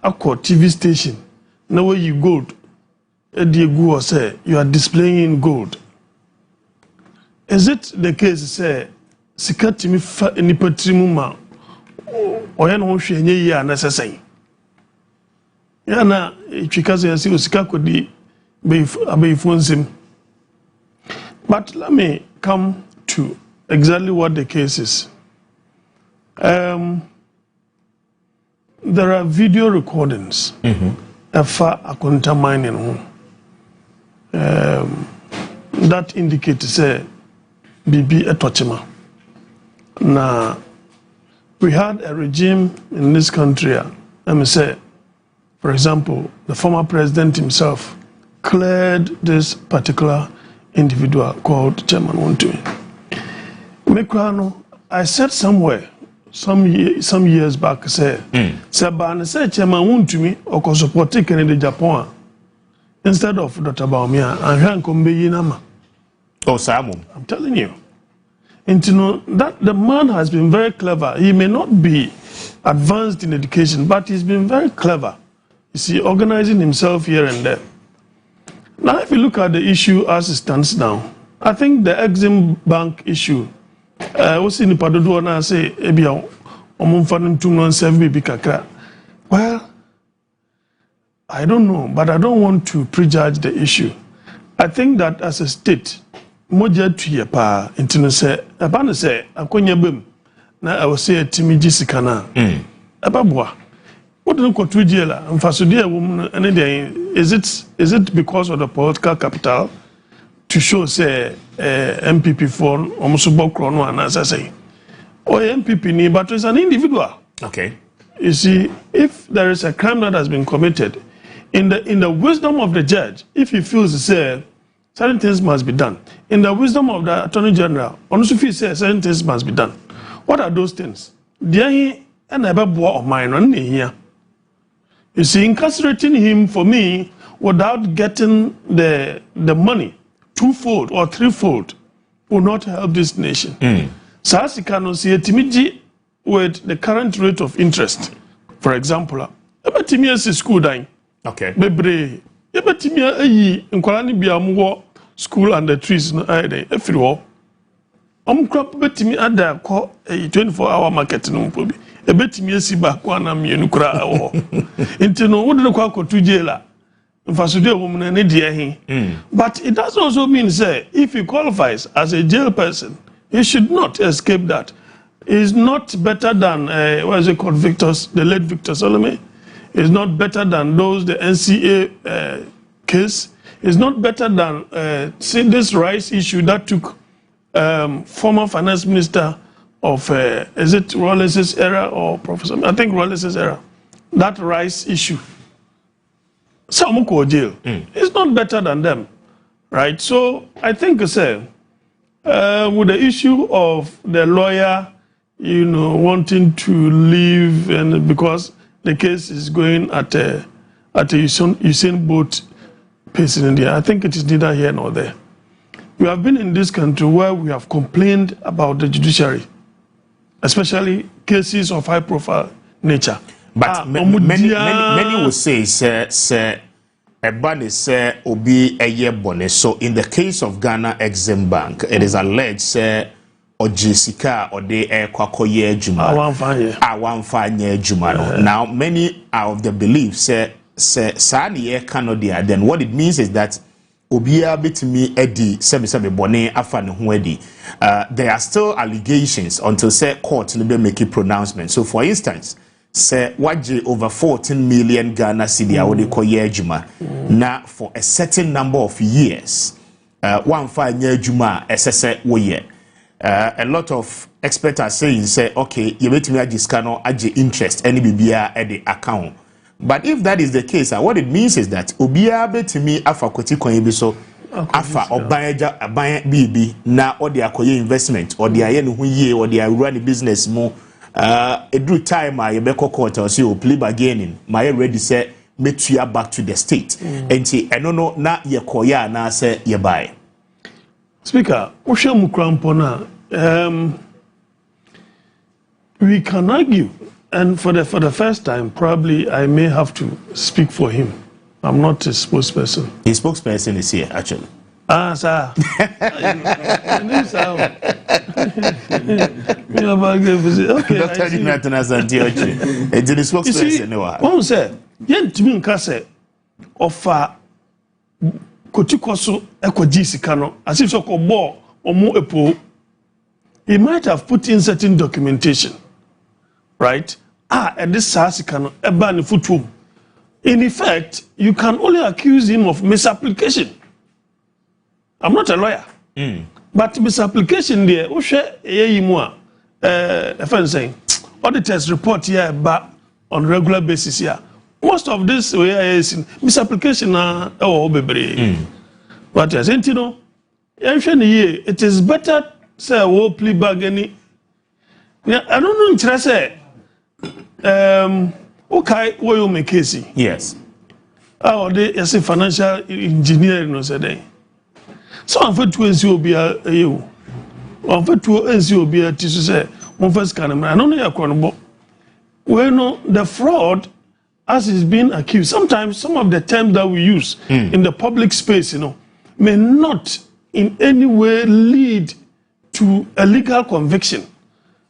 a TV station, now where you gold, or say you are displaying gold. Is it the case say sikatimi fa nipatrimu ma or ya no hwe nye ya necessary? Yana chikaze yasi usika kodi abeifonsim. But let me come to exactly what the case is. There are video recordings efa akonta mining that indicate say bibi etochima. Now we had a regime in this country, let me say, for example, the former president himself cleared this particular individual called Chairman Wontumi. Mekrano, I said somewhere some years back, say Chairman Wontumi or support Kennedy Japan instead of Dr. Baumia and Hankombe Yinama. Oh, Samu. I'm telling you. And to know that the man has been very clever. He may not be advanced in education, but he's been very clever. You see, organizing himself here and there. Now, if you look at the issue as it stands now, I think the W'asem Bank issue, what's in the Padodo and I say, well, I don't know, but I don't want to prejudge the issue. I think that as a state, moja tuye pa intino se abana se akonya bem na I will say timiji sikana ababwa what do you jela mfasodi a woman is it because of the political capital to show say MPP for almost bokro no anasa say or MPP ni but it's an individual. Okay, you see, if there is a crime that has been committed in the wisdom of the judge, if he feels to say certain things must be done. In the wisdom of the Attorney General, Onusufi says certain things must be done. What are those things? You see, incarcerating him for me without getting the money twofold or threefold will not help this nation. Sasi cannot see a timiji with the current rate of interest. For example, about school dying. Okay. Bebre. Ebetimia nkwalani bia mwo school and the trees no aide efiri ho omkrap betimi ada ko 24-hour market no mpo bi ebetimi esi ba ko na mienu kura ho nti no wode ko akotu jela mfasode wom na ne de he but it does also mean say if he qualifies as a jail person he should not escape that. Is not better than what is it called, the late Victor Solomon. Is not better than those, the NCA case. Is not better than this rice issue that took former finance minister of, is it Rawlings' era or Professor? I think Rawlings' era. That rice issue. Samuko jail. It's not better than them, right? So I think, with the issue of the lawyer, wanting to leave and because the case is going at a Usain Bolt pace in India. I think it is neither here nor there. We have been in this country where we have complained about the judiciary, especially cases of high-profile nature. But many will say, sir, Ebane say obi eye bone. So in the case of Ghana W'asem Bank, it is alleged say or Jessica or they kwakoye juma. Awanfanye juma. Now many are of the belief say sani kanodia. Then what it means is that obia bitimi edi sebe bone afa ne ho edi. There are still allegations until say court will make a pronouncement. So for instance, say waje over 14 million Ghana cedi awode koye juma. Now for a certain number of years, one fanye juma SSE woye. A lot of experts are saying, say, okay, you bet me a discount aje interest, any BBA at the account. But if that is the case, what it means is that Obia bet me afa koti kwenye so afa obayeja abaya BB na or the akoye investment or the ayen huye or the run business mo every time I beko court or so plea bargaining my ready say met you back to the state. And see, I don't know na ye koya na say ye buy. Speaker, we can argue, and for the first time, probably I may have to speak for him. I'm not a spokesperson. His spokesperson is here, actually. Sir. Okay. yentimi nka se ofa kotikoso ekwaji sika no as if so ko bo omo epo. He might have put in certain documentation, right? And this sika no eba ne futu. In effect, you can only accuse him of misapplication. I'm not a lawyer. But misapplication there, saying auditors report here back on regular basis here. Most of this is misapplication But I think, you know, it is better say we plea bargaining. I don't know say okay, what you make case? Yes. Oh, they as a financial engineer, no say. So I'm for to NCO be a you. I'm for to NCO be a tissue say. One first can I don't know your corner. Well, no, the fraud as is being accused. Sometimes some of the terms that we use in the public space, you know, may not in any way lead to a legal conviction.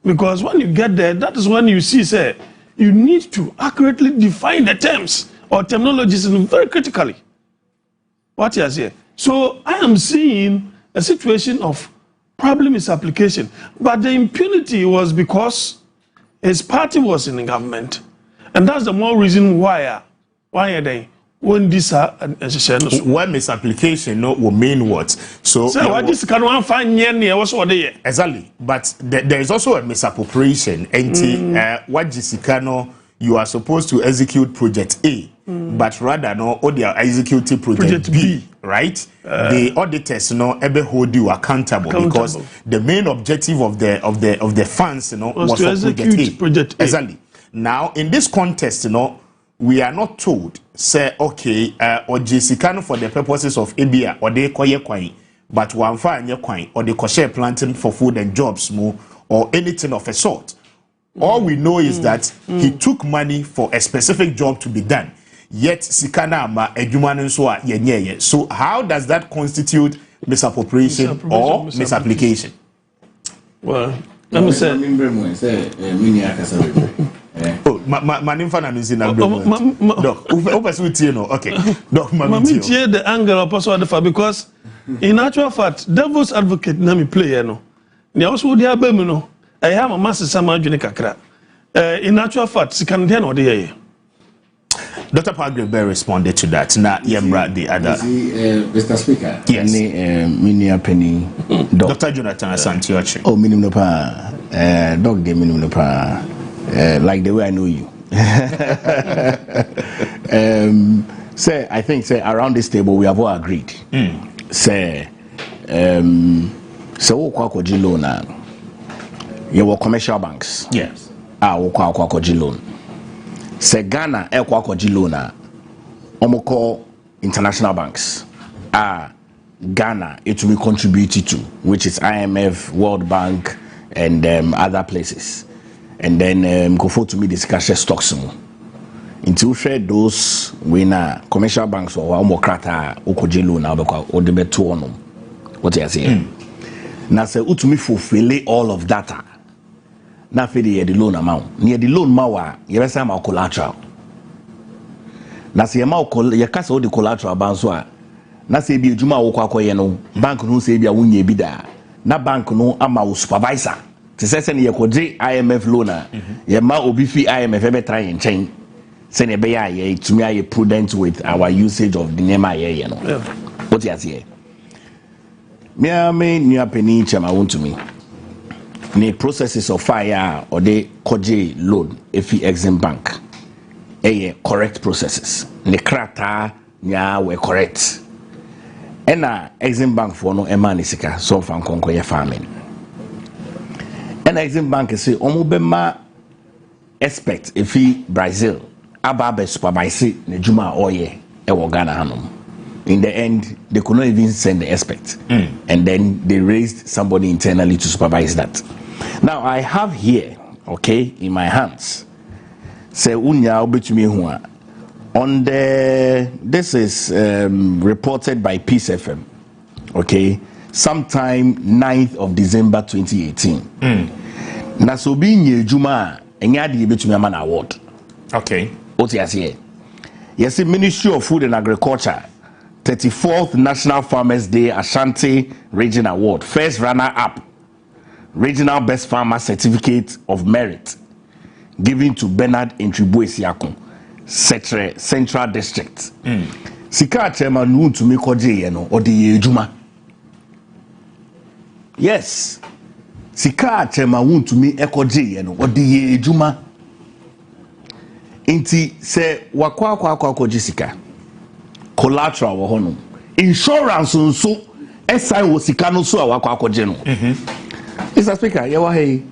Because when you get there, that is when you see, say, you need to accurately define the terms or terminologies very critically. What you say? So I am seeing a situation of probably misapplication. But the impunity was because his party was in the government. And that's the more reason why are they when this why misapplication will mean what? So what this can one find near what's what they exactly. But there is also a misappropriation. What Jisicano you are supposed to execute project A, but rather no or they are executing project B, right? The auditors ever hold you accountable because the main objective of the funds was to execute project A. Exactly. Now in this context, we are not told say okay or Jessica for the purposes of ABA or they koye kwai but one fine kwai or they share planting for food and jobs more or anything of a sort. All we know is that he took money for a specific job to be done. Yet sikana ma edwuma so a yenye. So how does that constitute misappropriation or misapplication? Well, let me say oh, manimfa na minsi na bremo. Doc, okay. Doc, mami tie the angle of person because in actual fact, devil's advocate na me play no. Ni also dey abem no. I have a master sama adwene kakra. In actual fact, sikan dey na dey. Dr. Pagbe responded to that. Na yemra the other. Mr. Speaker. Yes. Minia Penny. Dr. Jonathan Asantiochi. Oh, minimum pa. Dog de minimum pa. Like the way I know you. Say, I think around this table we have all agreed. Say, so kwakwaji loan. You were commercial banks. Yes. Kwakwaji loan. Say Ghana kwakwaji loan. Omoko international banks. Ghana it will be contributed to, which is IMF, World Bank, and other places. And then go for to me discuss stocks until share those winner commercial banks or Omokrata Okojelo now or the betonum. What you say? Now say utumi fulfill all of data. Now for the loan amount. Near the loan mawa, you have some collateral. Now say you cast all the collateral banswa. Now say be juma okwa bank no say be a wunye bida. Na bank no ama supervisor. To say send ye IMF loan ye ma obi fi IMF ebe try and change send ye be ye to me are prudent with our usage of the name ye no. What you say? Me new penny chama want to me. The processes of fire or the koje loan if he Exim Bank correct processes. The krata nya were correct. And Exim Bank for no emanisika so fan konko farming. And Exim Bank say omubema expect if he Brazil ababe supervise ne juma oye e Ghana hanom. In the end, they could not even send the expert. And then they raised somebody internally to supervise that. Now, I have here, okay, in my hands, say, on the, this is reported by Peace FM, okay, sometime 9th of December 2018. Na so being Juma, and yadi betumi man award. Okay. What you say? Yes, Ministry of Food and Agriculture 34th National Farmers Day Ashanti Region Award. First runner-up, Regional Best Farmer Certificate of Merit, given to Bernard Intribuesiakon, Setre Central District. Sika chairman nu to me koje ye no odi ejuma. Yes. Sika chairman won to me ekoje ye no odi ejuma. Inti se wakwa sika. Collateral wo hono. Insurance nso esai wo sika no so wakwa akoje no. Mr. Speaker, ye wa hey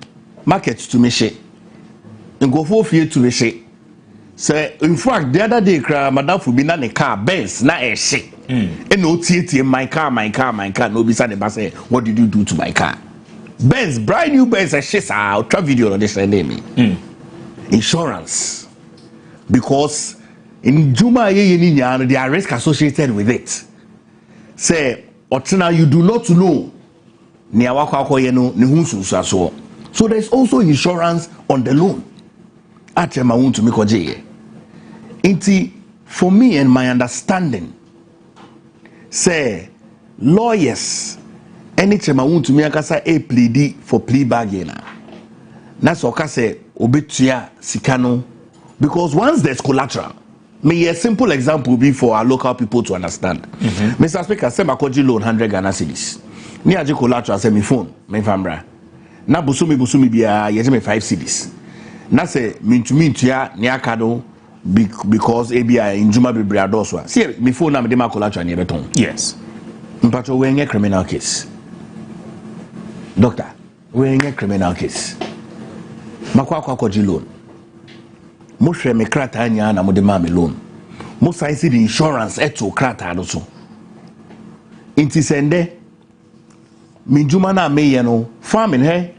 market to me she. Ngofo fie to me she. Say in fact the other day madam fu bi na ne car Benz na e she. E no tie my car no be say ba say what did you do to my car? Benz, brand new Benz a she sa ultra video on this name. Insurance. Because in Juma ye ni nya there are risk associated with it. Say otina you do not know ni awakwa ye no ne hu so. So there's also insurance on the loan. Achema want to make oje. Inti for me and my understanding say lawyers any chema want to me akasa a plead for plea bargain. Na so ka say obetua sikano because once there's collateral. May a simple example be for our local people to understand. Mr. Speaker, say makoji loan 100 Ghana cedis. Ni aje collateral say me phone, me fambra. Na busumi biya yeje me 5 cedis. Na say mintu ya ni akado because ABI in Juma bebre adoswa. See me phone na me de ma collateral ni beton. Yes. Mpacho we nye criminal case. Doctor, we nye criminal case. Makwa kwakoji loan. Mo hwe me krata anya na mo de ma me loan. Mo sign the insurance eto krata no so. Inti sende minjuma na me ye no farming he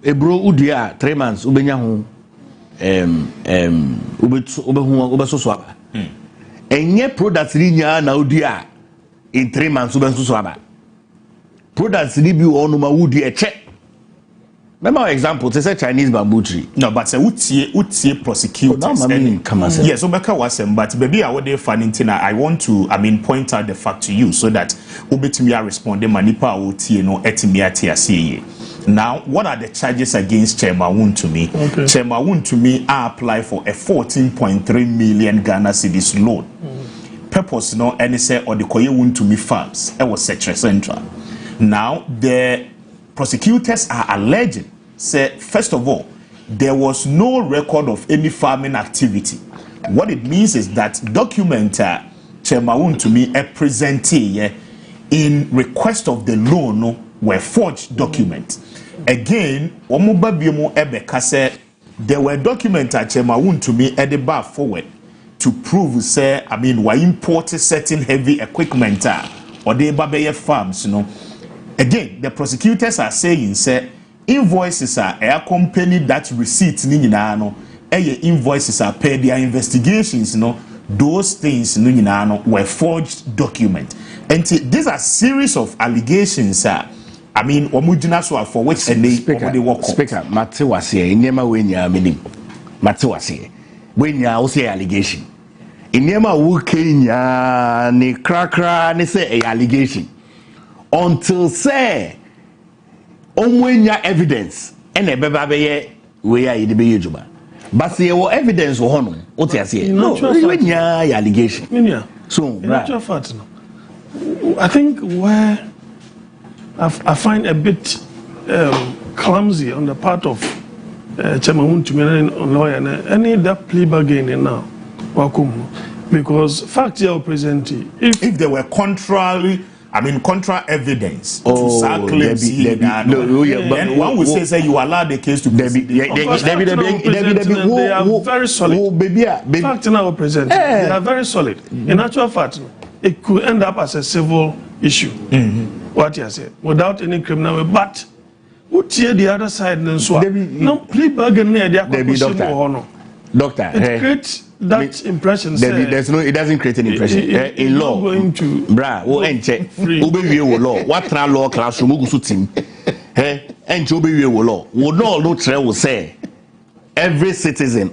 ebro udua 3 months ubenya ho ubeso aba. Enye products ni nya na udua in 3 months ubeso aba. Products ni bi onu ma udua che. Remember example, say Chinese bamboo tree. No, but say utie prosecutors. Yes, W'asem, but baby I would I want to point out the fact to you so that ubetumi respond manipa utie no etimiati asiye. Now, what are the charges against Chairman Wontumi? Okay. Chairman Wontumi apply for a 14.3 million Ghana cedis loan. Purpose no any say or the Koye Wontumi farms. It was Setre Central. Now the prosecutors are alleging, say, first of all, there was no record of any farming activity. What it means is that document Chairman Wontumi presentee in request of the loan were forged documents. Again, there were documents Chairman Wontumi at the bar forward to prove, say, we imported certain heavy equipment or the Babeye farms, Again, the prosecutors are saying, say, invoices are accompanied that receipt invoices are paid their investigations, those things were forged documents. And these are series of allegations, for which they work. Speaker, Mate W'asem Yie, Inema wenya minim. Mate W'asem Yie, wenya also allegation. Inema wu Kenya ni krakra ni say a allegation. Until say omwenya evidence and a beba we are the juba. But say evidence or honor. What you say? No, wenya allegation. So in actual fact, I think where I find a bit clumsy on the part of Chairman Wontumi and lawyer any that plea bargaining now. Because fact here present if they were contra evidence to circulate and one would say you allow the case to be they are very solid. Fact now present they are very solid. In actual fact, it could end up as a civil issue. What you say without any criminal, but what here the other side no plea bargain near their doctor it creates that impression. It doesn't create an impression. In law, going to bra, law. What law classroom team? And law. Would no say every citizen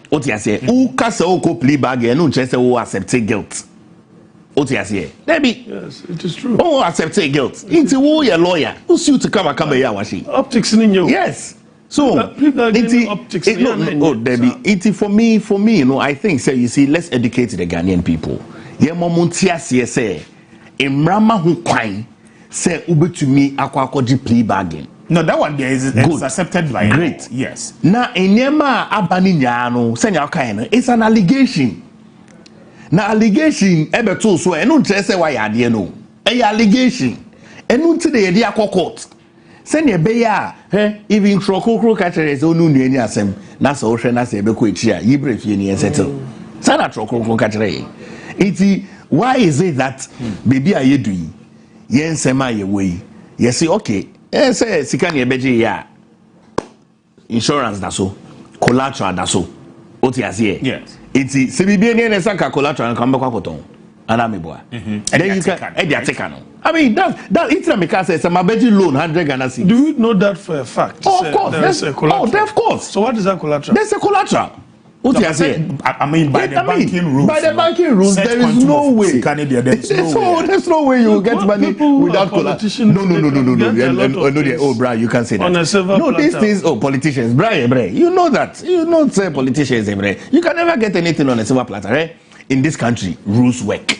What you say? Who cast a plea bargain? No, just who accept guilt. What you say? Maybe. Yes, it is true. Oh, accept guilt. Into who your lawyer? Who's you to come here? Washi. Optics in you. Yes. So, optics. Debbie. It for me, you know, I think. So you see, let's educate the Ghanaian people. Ye momuntia say, Imrama hu kwine say ube to me akwakoji plea bargain. No, that one there is accepted by great. Yes. Now, enyema abani nyano senya okaino. It's an allegation. Na allegation ebe to so enu nche se wa yade no. Allegation. Enu nti de yede akọ court. Senya be ya even trokokro ka chere se onu nu ani asem na so hwe na se ebe ko echi a yibre fie ni settle. Sana trokokro ka chere. Iti why is it that baby ayedu yi yen sema ye we. You say okay. Say sika ne ebeji ya insurance da so collateral da so o ti ase yes iti se bibie ne saka collateral kan bekwa koton ana meboa then you can take no I mean that it's make us say my beji loan 100 Ghana cedis. Do you know that for a fact? Oh, of course there's a collateral. Oh, of course. So what is that collateral? There's a collateral. What you say? I mean, by the banking rules. By the banking rules, there is no way. There's no way you get money without collateral. No. Oh, Brian, you can't say that. No, these things. Oh, politicians, Brian, you know that. You know, say politicians, Brian. You can never get anything on a silver platter. Eh? In this country, rules work,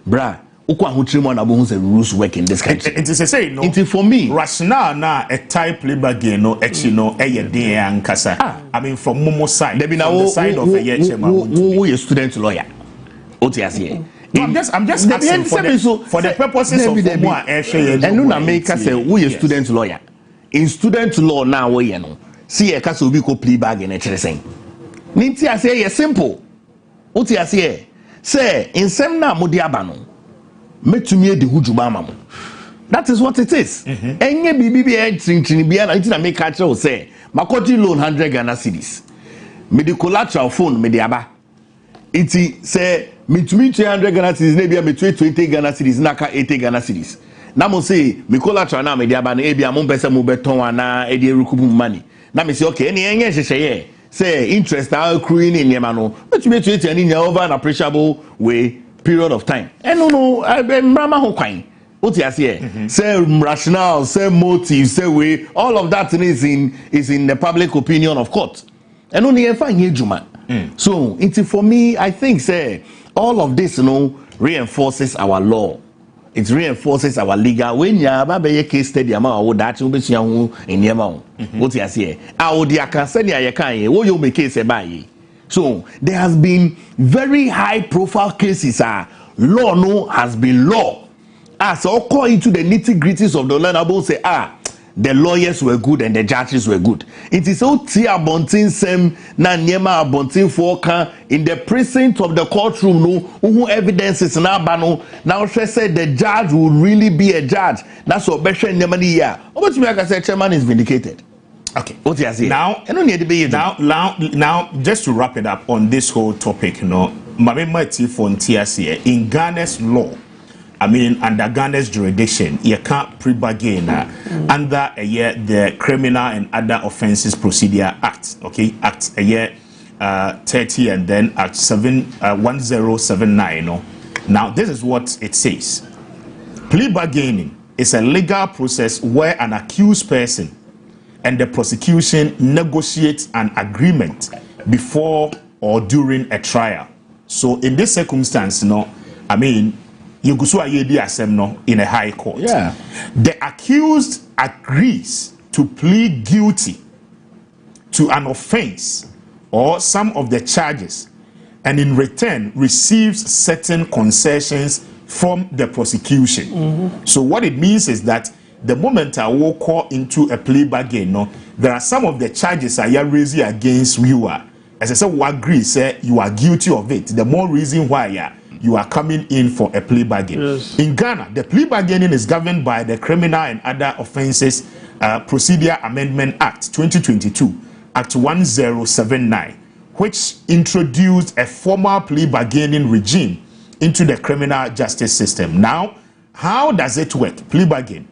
Brian. Rules work in this country. It is a say no. It is for me. Rationale na a type labor again no no I mean from Momo side. From the side of a who is student lawyer. I'm just asking for the purposes of more and no make us say who is student lawyer. In student law now we know. See a case will ko plea bargain e chere sen. Ninti ase ye simple. What you say in sem na modi abano. Metumie de hujuma mamu. That is what it is. Enye bibi trin bia na itina make catch say makoti loan 100 Ghana cedis. Me the collateral phone me the aba. Iti say metumi 300 Ghana cedis na bia me 20 Ghana cedis na ka 80 Ghana cedis. Na mo say me collateral na me the aba na e bia mo pese mo beton ana e de rukubu money. Na me say okay enye hwehweye say interest are accruing in yemano. Metumi 20 ani nya over an appreciable way period of time. And no, Mrama ho kwan. What you say? Say rationale, say motive, say way. All of that is in the public opinion of court. And only if I hear Juma. So it's for me. I think say all of this, reinforces our law. It reinforces our legal. When you have a case study, amount that you be in the amount. What you say? I would can send you can. What you make case by. So there has been very high profile cases. Law has been law. So according to the nitty-gritties of the law, I will say the lawyers were good and the judges were good. It is so tia bontin sem na niema bontin foka in the precinct of the courtroom who evidence is na bano. Now she said the judge will really be a judge. That's what Besha Nemani here. What me I say chairman is vindicated. Okay. What you say? Now, just to wrap it up on this whole topic, in Ghana's law, I mean, under Ghana's jurisdiction, you can't pre-bargain under the Criminal and Other Offences Procedure Act, okay? Act 30 and then Act 1079. Now, this is what it says. Plea bargaining is a legal process where an accused person and the prosecution negotiates an agreement before or during a trial. So in this circumstance, I mean, you go in a high court. Yeah. The accused agrees to plead guilty to an offense or some of the charges, and in return receives certain concessions from the prosecution. So what it means is that the moment I will call into a plea bargain, there are some of the charges I are raising against you. As I said, we agree, say you are guilty of it. The more reason why you are coming in for a plea bargain. Yes. In Ghana, the plea bargaining is governed by the Criminal and Other Offences Procedure Amendment Act 2022, Act 1079, which introduced a formal plea bargaining regime into the criminal justice system. Now, how does it work? Plea bargain.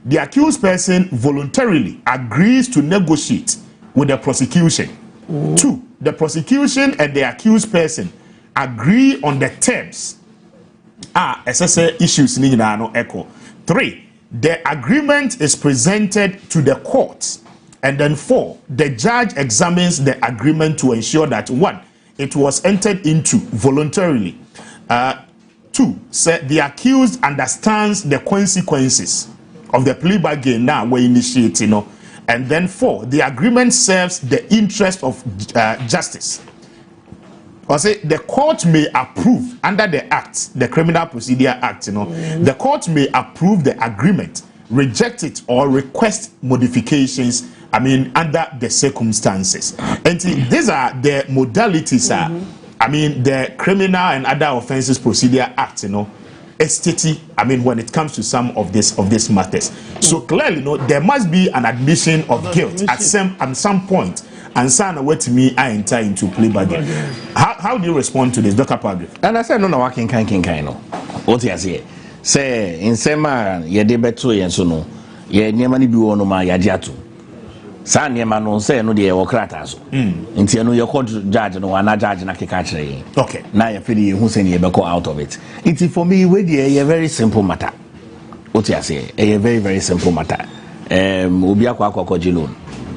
The accused person voluntarily agrees to negotiate with the prosecution. 2. the prosecution and the accused person agree on the terms. SSA issues ni nyina no echo. 3, the agreement is presented to the court. And then 4, the judge examines the agreement to ensure that 1, it was entered into voluntarily. 2, the accused understands the consequences of the plea bargain now we're initiating. And then 4, the agreement serves the interest of justice. Or say the court may approve under the act, the Criminal Procedure Act, the court may approve the agreement, reject it, or request modifications, under the circumstances. And these are the modalities, the Criminal and Other Offences Procedure Act, STT, when it comes to some of these matters. So clearly, there must be an admission of guilt at some point. And son, what to me, I enter into plea bargain. How do you respond to this, Dr. Padre? And I said, no, working kind. What you say in Sema, ye debeto yen so no, ye niamani bi wono ma yadiatu. Sa niama no say no de ye wokrata so. Nti no ye court judge no ana judge na keka kire. Okay. Na ye feel ye hu say ye be go out of it. Nti for me we dey a very simple matter. What you say? A very very simple matter. Obi akwa loan.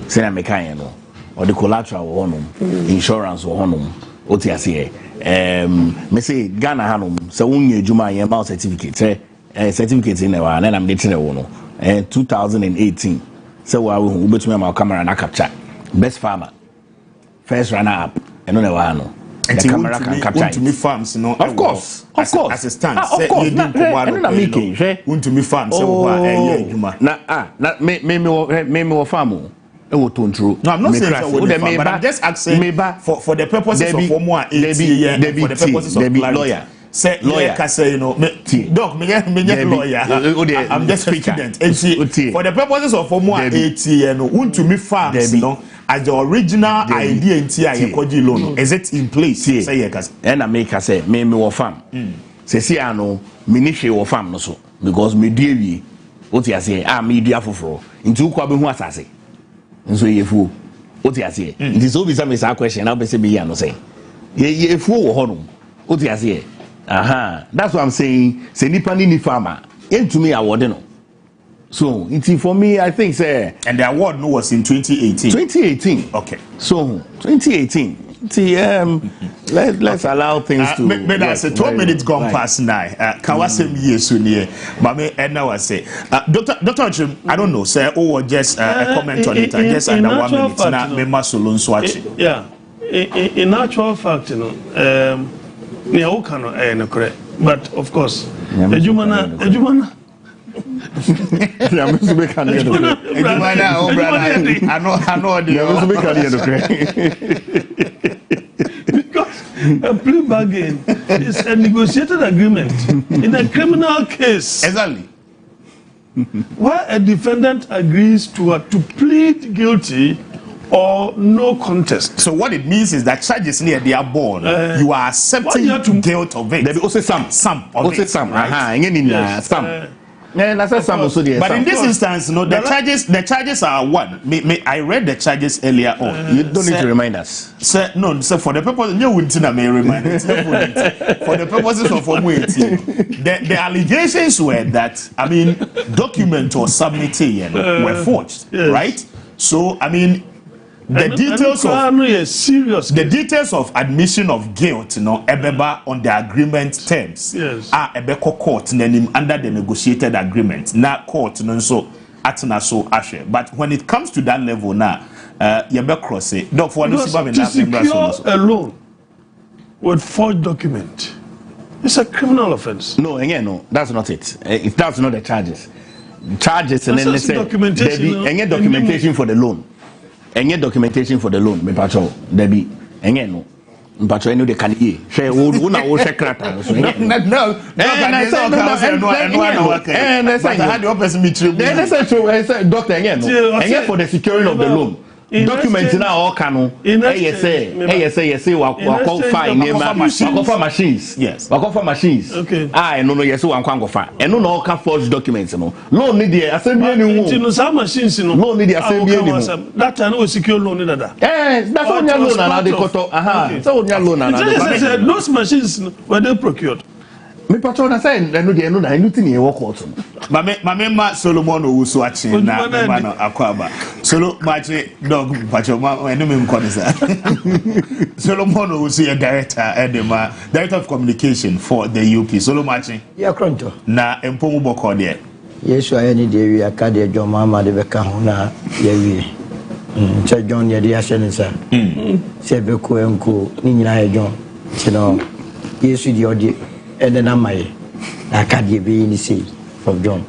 Say na mekan no. Or the collateral honum, insurance honum, OTSA. Me say Ghana hanum, so unye juma yema certificate, certificate in there, and then I'm dating a wono. 2018, so we bet me my camera and capture best farmer, first runner up, and on the one. The camera can capture to me farms, of course, as a stand. Of course, not making. To me farms, me farm. No, I'm not saying but I'm just asking for the purposes of more for the purposes of lawyer. Say lawyer can say doc me lawyer. I'm just speaking. For the purposes of more 80 to me farms, as the original idea in TI loan, is it in place? Say yes. And I make say me wo farm. Say see ano me ni hwe wo farm no so because me dua what you say me dua foforo. Nti ukwa be hu asase. So ye fool. What you say? It is always a question. I'll be saying, no say. Ye fool or honum. What you say? That's what I'm saying. Say nipani ni farmer. And to me, I wouldn't know. So it's for me, I think, say. And the award was in 2018. 2018. Okay. So 2018. Let's allow things to. But that's 12 minutes gone past now. W'asem Yie sunye. Mame Edna was say. Dr. Ochim, I don't know, sir. Or just a comment on it. Just under 1 minute. Now, me masulun swatch. Yeah. In actual fact, near Okano, correct. But of course, Ejumana. I'm to make because a plea bargain is a negotiated agreement in a criminal case. Exactly. Where a defendant agrees to plead guilty or no contest. So what it means is that charges near they are born. You are accepting guilt of it. There be also some of it. Some. Some. But in this instance, the charges are one. I read the charges earlier on. You don't need to remind us. Sir, no, sir, for the purpose, you wouldn't remind us. For the purposes of the allegations were that, document or submitting were forged, right? So, the details of admission of guilt, ebeba on the agreement terms, are ebeko court under the negotiated agreement. Now court so atna so ashe. But when it comes to that level now, yebe cross it. To secure a loan with forged document, it's a criminal offense. No, again, no, that's not it. That's not the charges. Charges and then they say documentation for the loan. Any documentation for the loan, me patrol, there be any no. But I know they can eat. Share would not share crata. No, and I had the opposite me true. Then I said, Doctor, again, for the securing of the loan. document na all kanu say wako fine machines yes wako machines no yes wan kwangofa eno na all ka forged documents no loan need the assembly ni no some machines no loan need the assembly ni that time no secure loan that that's on your loan na dey koto so on your loan na those machines were they procured me patrol na say no dey no na anything e work out ma Solomon Owusu achi na ma no akwaba solo machi dog patrol ma eno me mko nisa Solomon Owusu ye director of communication for the UP solo machi ya kronto na empomu boko de yesu ayani de wi akade John mama de beka ho na ya wi che John ye de ahye nsa se beko enko ni nyina ye John no yesu de odi and then I can't give any say from John.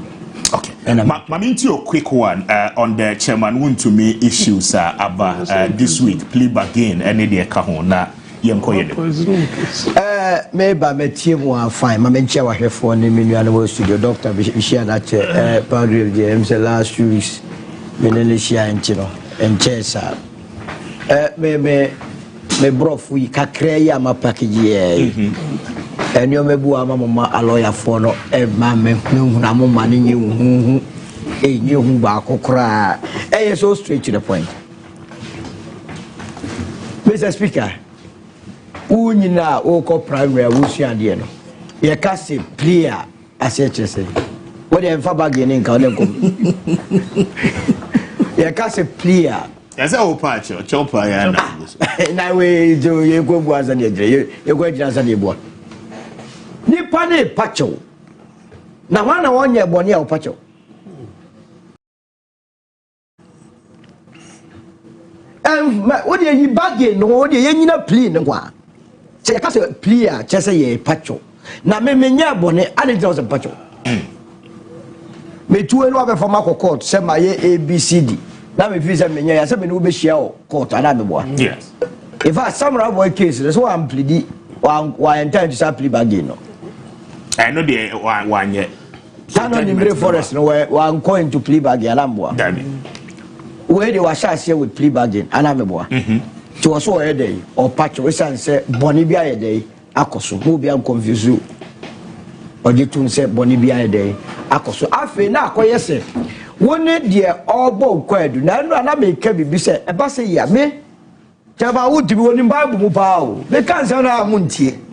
Okay. And into a quick one on the chairman want to me issues about this week plea bargain and the kahona yanko maybe my team will find my mentor was here for the Minuano studio doctor we share that Padre of the last 2 weeks Menelisha and Chesa me broth we kakreya ma package and you may be a lawyer for no mamma na mama ni hu you who back cry so straight to the point. Mr. Speaker, who you now all primary wusi and you know you can say clear as you say what the fa bargaining can you can say clear as a patch chopper ya na we do you go boys and you go just and you boy nipa ne pacho na wana wonye boni a pacho what you bargain no what you nyina plea ne kwa se ka se plea che se ye pacho na me nya boni ade je o pacho me tuwe no abe former court se ma ye ABCD na me fi se me nya ya se me no be share court ana me boa yes if I samurai boy case so am plead one entire to plea bargain no I know the one yet. Sano Nimbre Forest, no way, one coin to plea bargain, Alambua. Where they were shot here with plea bargain, Anameboa. To us all a day, or patch of San say, Bonibia a day, Akoso, who be unconfused you. Or you tune say, Bonibia a day, Akoso. I feel now, quite say, one dear all bold quid, none of me can be said, a bassy ya me. Java would be one Bible power. They can't sound our munti.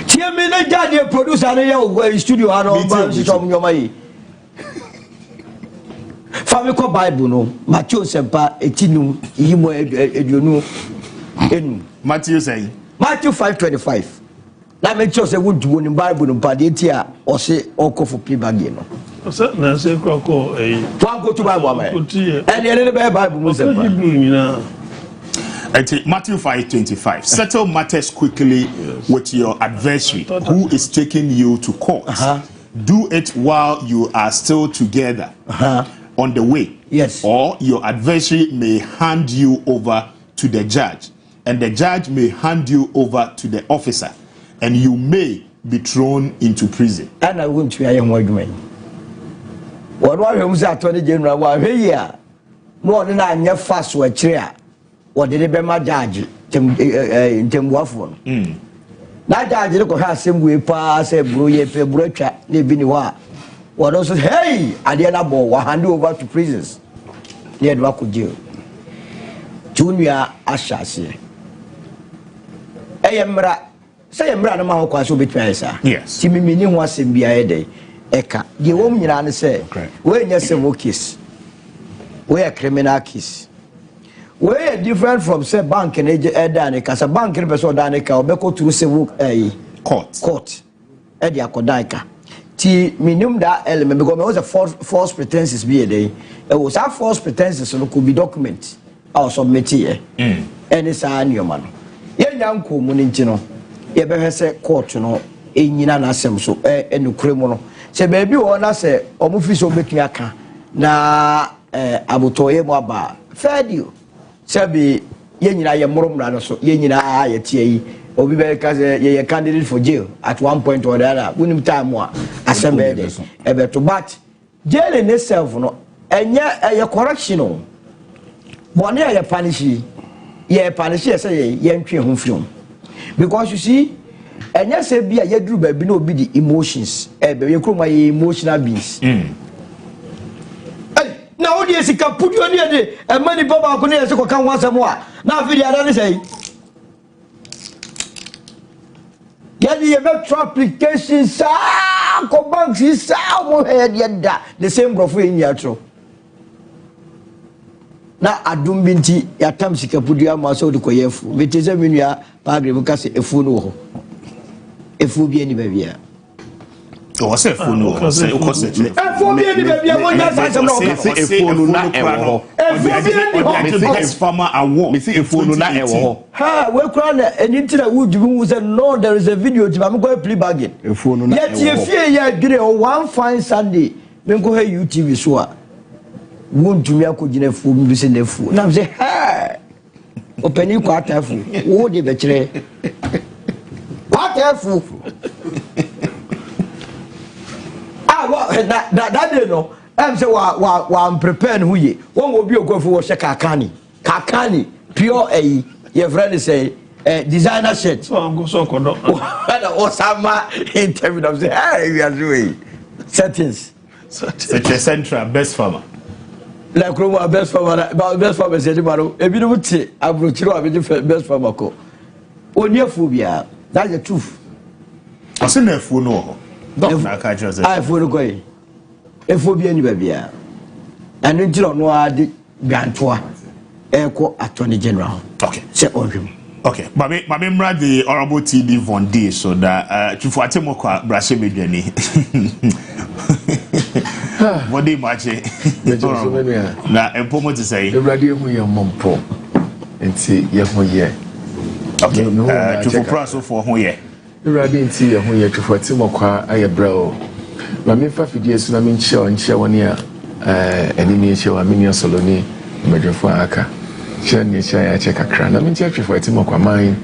Tia me na jade producer na ya studio ha no ba sitom nyoma yi fa me ko Bible no Matthew sempa etinum yimo eduonu enu Matthew say Matthew 5:25 na me cho say would woni Bible no pa de tia o se okofo plea bargain no so na say kroko one go to Bible am and the Bible mo sempa Matthew 5:25. Settle matters quickly with your adversary who is taking you to court. Do it while you are still together on the way. Yes. Or your adversary may hand you over to the judge, and the judge may hand you over to the officer, and you may be thrown into prison. And I won't be a young woman. What was that Attorney General? Well, here, more than I never fast with a chair. What did they my judge? Tembuafon. That judge look at him with pass a brouye brocha, Nebiniwa. What also, hey, Adiana Bo, hand over to prisons. Near Wakujo. Junior Ashasi. Ayamra, say a brother Mahoko so between us. Yes. Timmy meaning was in Biade. Eka, the woman and say, when you're civil kiss, we're criminal kiss. We're different from say bank and Danica, as a bank in Peso Danica, or Beko to civil court. Eddie Akodaika. T minimum that element because there was a false pretenses be a day. It was that false pretenses so could be document or submit here. And it's a new man. Young Kumunintino, you better say court, you know, in Yanasem so and criminal. Say, baby, or I say, or Mufiso Bekiaka na Abutoye Maba. Fair deal. Sabi yenina ye murumra so yenina ye tie obi be ka ye candidate for jail at one point or the other unim time a assemble ebeto but jail in itself no a correctional. One year, punish say, young home film. Because you see, and yes, be a drew by no be the emotions, you call my emotional beings. Now, yes, it can put you on the day, and many Baba could come once more. Now, video, I say. Get the electoral applications, banks is the same growth in Yatro. Now, I don't mean to attempt to put your muscle to Koyefu. It is a minia, Padre Lucas, a funo. A fool be any baby. Oh, I said funo. A fool be any baby. I want to say a phone now. Best farmer award. Me see a phone now. Ha, we cry and internet would you say no, there is a video to I'm going to play bargain. A phone now. Yet you fear you one fine Sunday. Then go ahead YouTube so. Won't you make a fool missing the fool? Now say, hey, open you quite a fool. Oh, the betray. What a fool. That you know. I'm say I'm preparing who ye. One will be a go for Kakani. Kakani, pure a your friend say designer shirt. So I'm go so kodo. Osama interview of say, hey, we are doing settings. Such a central best farmer. Like Roma best farmer said, Maro, if you don't say, I will throw a best farmer. Only phobia. That's the truth. I seen a phone. I phone going. A phobia any baby. And until no, I did Gantua, Airco Attorney General. Okay, say on him. Okay, but me the Honorable TD Von D so that to Fatimoko Brashe Mediani. What day match? Na empomo to say. The radio who your mom po. And see ye. Okay, to for praso for who ye. The radio and see who ye to Fatimoko aye bro. Ma me fa fidie so na me nche one ya enini nche wa me soloni medrofo aka. Shani ya check akra na me nche for Fatimoko aman.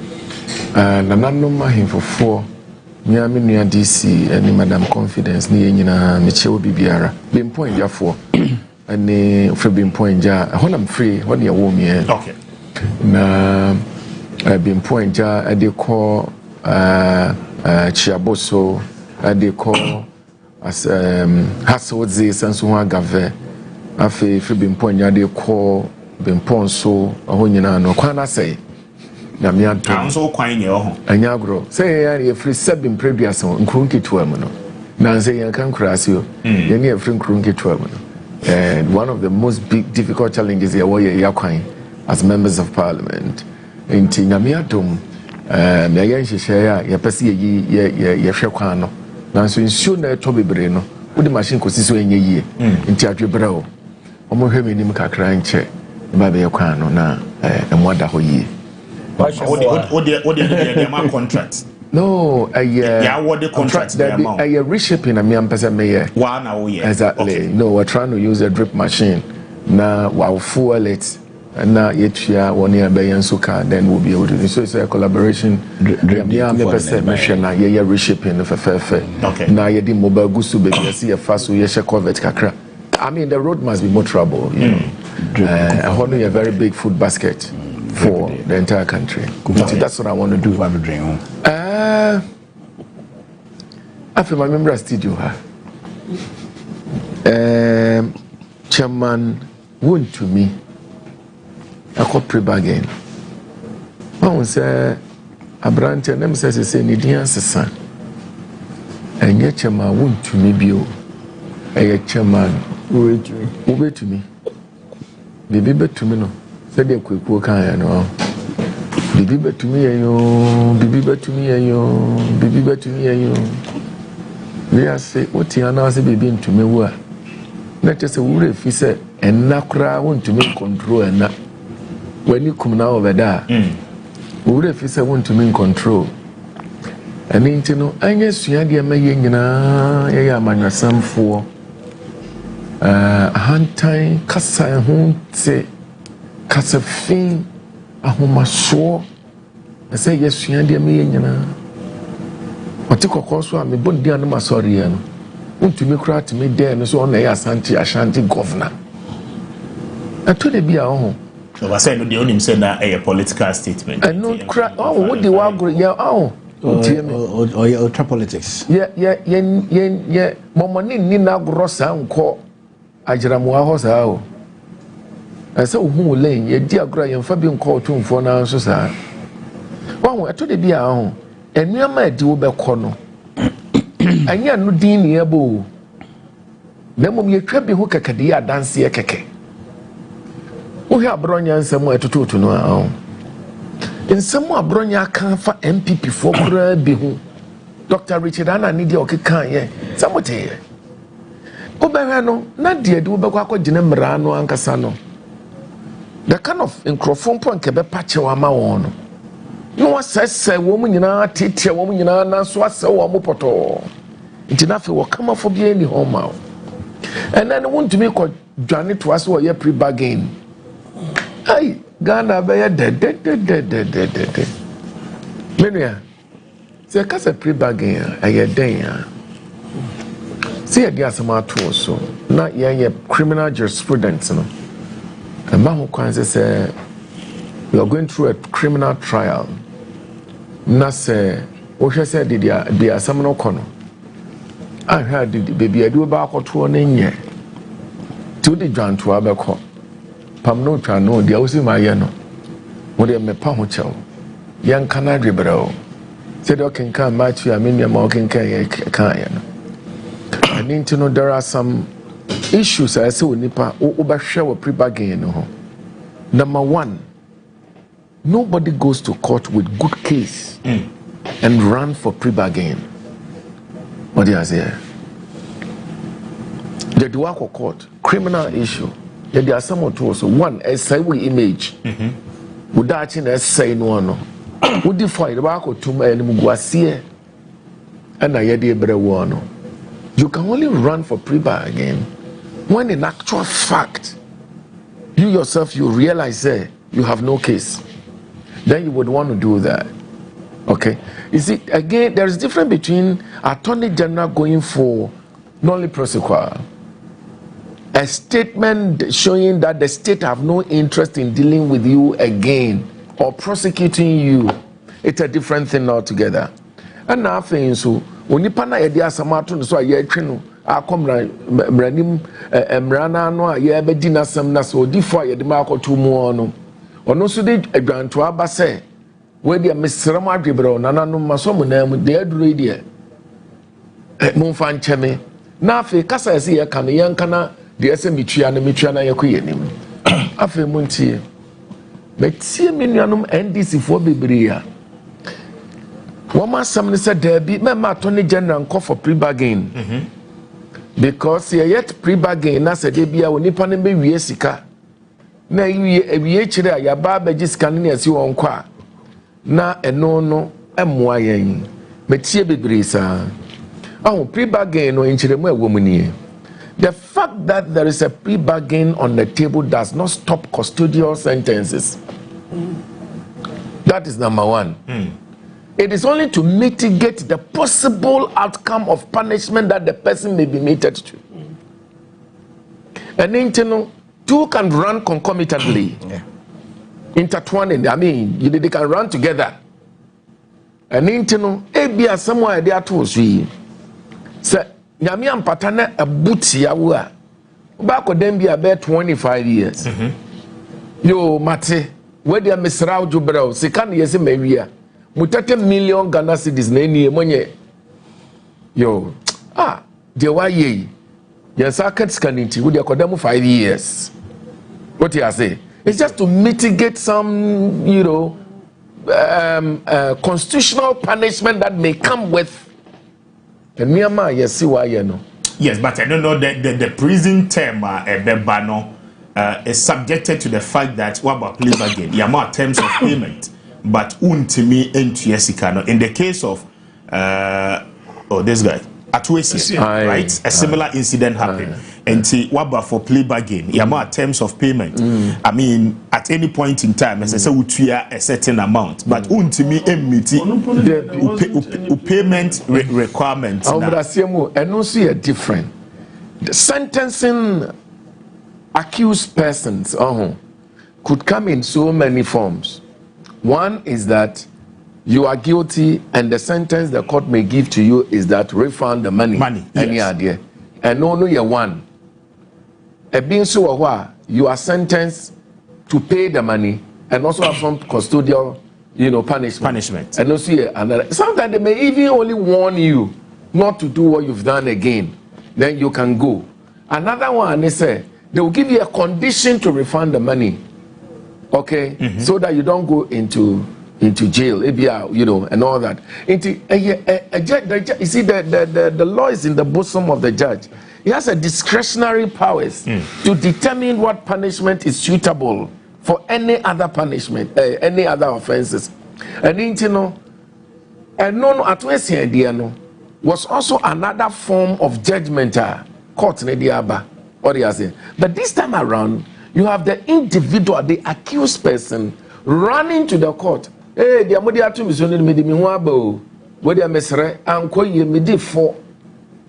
Na nanom ahemfofo Mia minua DC and Madam Confidence ni nyina me chewo bibiara be point ja for and for be point ja when I'm free when you wo me okay na be point ja I dey call Chiaboso I dey call as Hasodzi senso ho agave afi for be point ja dey call be point so ho nyina no kwana say na me am so kwan ne ho anya agro say ya free seven previous nkrunkitu am no na say ya kan krasi o ya ne free nkrunkitu am no and one of the most difficult challenges ya were ya kwan as members of parliament inti na me adom me ya nhihye ya pese ya hwe kwan no na so nsuo na eto bebre no wo de machine kosi so enye yie inti adwebra o omo hwe me nim kakra nche ba be ya kwan no na emoda ho yie. What the contract? No, what the contract? Reshipping a mere person may. Exactly. Okay. No, we're trying to use a drip machine. Now, while fuel it, and now yet 1 year by Yansuka, then we'll be able to do so. It's a collaboration. Reshipping for fair. Okay. Now, you did mobile gusu baby. See a fast so you shall cover kakra. I mean, the road must be more trouble, you know. Holding a very big food basket. For the entire country. That's what I want to do. After my member studio, chairman won to me. I call pre-bargain. I say, a branch and them says, say, Nidian son. And yet, chairman won to me, Bio. A chairman, wait to me. Baby, bet to me, no. Said they quick work no. Bibi betumi ayo, bibi betumi ayo, bibi betumi ayo. We are say what you na say bibi ntumi wo a. Na just say we fi say enna kra want to make control enna. When you come now over there. We fi say want to make control. And nti no anya sua de ma ye nyina ye ya manwasamfo. Hantan kasa ho te kasafin ahomaso say yes you dey me nyina oti kokoso a me bondi an ma sorry no untumi kura to me dey no so on na ashanti governor ato de bi a ho so say no the only say na a political statement and no cra what the wa go ya or ultra politics yeah momoni ni na gro sa nko ajiramu ho sa o ase ohu len ye di agro ye mfa bi nko otumfo na nso sa wa ato de bi a ho enuama adi wo bekọ no anya no din ne ebo na mom ye twa bi ho kakade ya danse ye keke wo hia bronya nsem atototo no a nsem abronya kan fa MPP fo kura bi ho Dr. Richard Anna ni dia okeka ye samote obehwe no na dia de wo bekọ akogine mra no ankasa no the kind of microphone point kebe pache wa ma won no no asese wo mu nyina tete wo mu nyina na so ase wo mu poto nti na fe wo kama fo bi ani homa and then want to make dwane to us wo ye pre bargain ai Ghana be ye de menua se ka se pre bargain aye den ya se ye dia sama to so na ye criminal jurisprudence no and ma ho kwan say you are going through a criminal trial. Na say, Osha said, did ya some no corner? I heard the baby I do about to an in ye. To the John to Abaco. Pam no try no, the Osi Mayano. What they me pamucho. Young Canary bro. Said, okay, can't match you. I mean, you're mocking can. I need to know there are some issues I saw Nipa over show pre bargain. Number one. Nobody goes to court with good case and run for pre-bargain. What do you say? The Duako court, criminal issue. There are some of also. One, a we image. Without a say no one. Would defy the Wako to me and Muguasie and I had a you can only run for pre-bargain when in actual fact you yourself you realize you have no case. Then you would want to do that. Okay? You see, again, there is difference between Attorney General going for nolli prosequi, a statement showing that the state have no interest in dealing with you again or prosecuting you. It's a different thing altogether. And now, so when you pana idea samato so aye twino akomra mranim mrana no aye be dinasam na so difo aye de makoto mu no ono so de adwanto aba se we de mesram adwebro nananom masom na mu de aduro de mo fa ncheme na afi kasa ese ye kan ye nkana de ese mitwia na yekoyenim afi mo ntie metie menuanom NDC fo bebriya Wama samne said Debbie, my Attorney General call for pre-bargain. Because yet pre-bargain, na said Debbie, I will nipa nembe wiesika. Na we chere ya baba scanning as you on kwa. Na enono emwayen. Metie bebre sa. Oh, pre-bargain no inchiremu ewomuni. The fact that there is a pre-bargain on the table does not stop custodial sentences. That is number one. It is only to mitigate the possible outcome of punishment that the person may be meted to. And then, two can run concomitantly, intertwining. I mean, they can run together. And then, ebia somewhere they are to see. Say, nyami ampatana a booty awa. Back with them be about 25 years. Yo, mate, where they are misrau jubro, sekan yesi meria. Mutete million Ghana cedis na eni emonye yo de wa ye yes market scanning we dey condemn 5 years. What you say? It's just to mitigate some constitutional punishment that may come with the Myanmar yes wa ye no. Yes, but I don't know the prison term is subjected to the fact that what about plea bargain? Yama terms of payment. But untimi into Yesikano. In the case of this guy, Atwesi, right? A similar incident happened. And waba for plea bargain, yama terms of payment. I mean, at any point in time, as I say, we a certain amount. But untimi emiti payment requirements. And also different. The sentencing accused persons could come in so many forms. One is that you are guilty, and the sentence the court may give to you is that refund the money. Any idea? And no, you're one. Being so you are sentenced to pay the money and also have some custodial, punishment. And also another. Sometimes they may even only warn you not to do what you've done again. Then you can go. Another one, they say they will give you a condition to refund the money. Okay, so that you don't go into jail, and all that. You see, the law is in the bosom of the judge. He has a discretionary powers to determine what punishment is suitable for any other punishment, any other offenses. And was also another form of judgment. Court but this time around, you have the individual, the accused person, running to the court. Hey, the Amodiatu Mizoni Medimiwabo, where they are Mesre, and Koye Medi for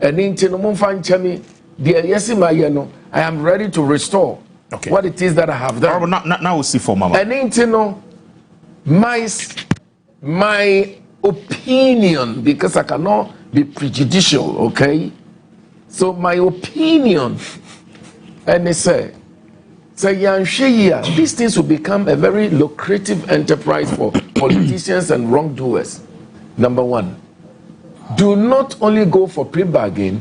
an Intinomon Chemi, the Yesimayano. I am ready to restore what it is that I have done. Now we'll see for Mama. And Intino, my opinion, because I cannot be prejudicial, okay? So my opinion, and they say these things will become a very lucrative enterprise for politicians and wrongdoers. Number one, do not only go for pre-bargain,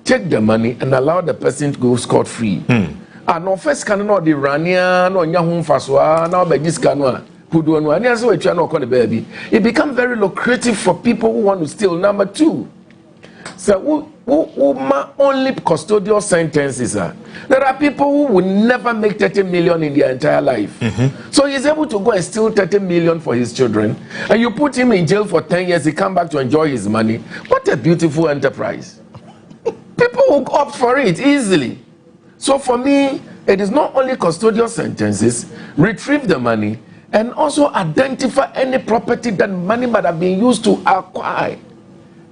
take the money and allow the person to go scot-free. And no first cannot the Iranian or Yahoo Faswa, now by this canoe, who do one, baby. It becomes very lucrative for people who want to steal. Number two, so only custodial sentences. There are people who will never make 30 million in their entire life. So he's able to go and steal 30 million for his children, and you put him in jail for 10 years, he come back to enjoy his money. What a beautiful enterprise. People will opt for it easily. So for me, it is not only custodial sentences, retrieve the money, and also identify any property that money might have been used to acquire,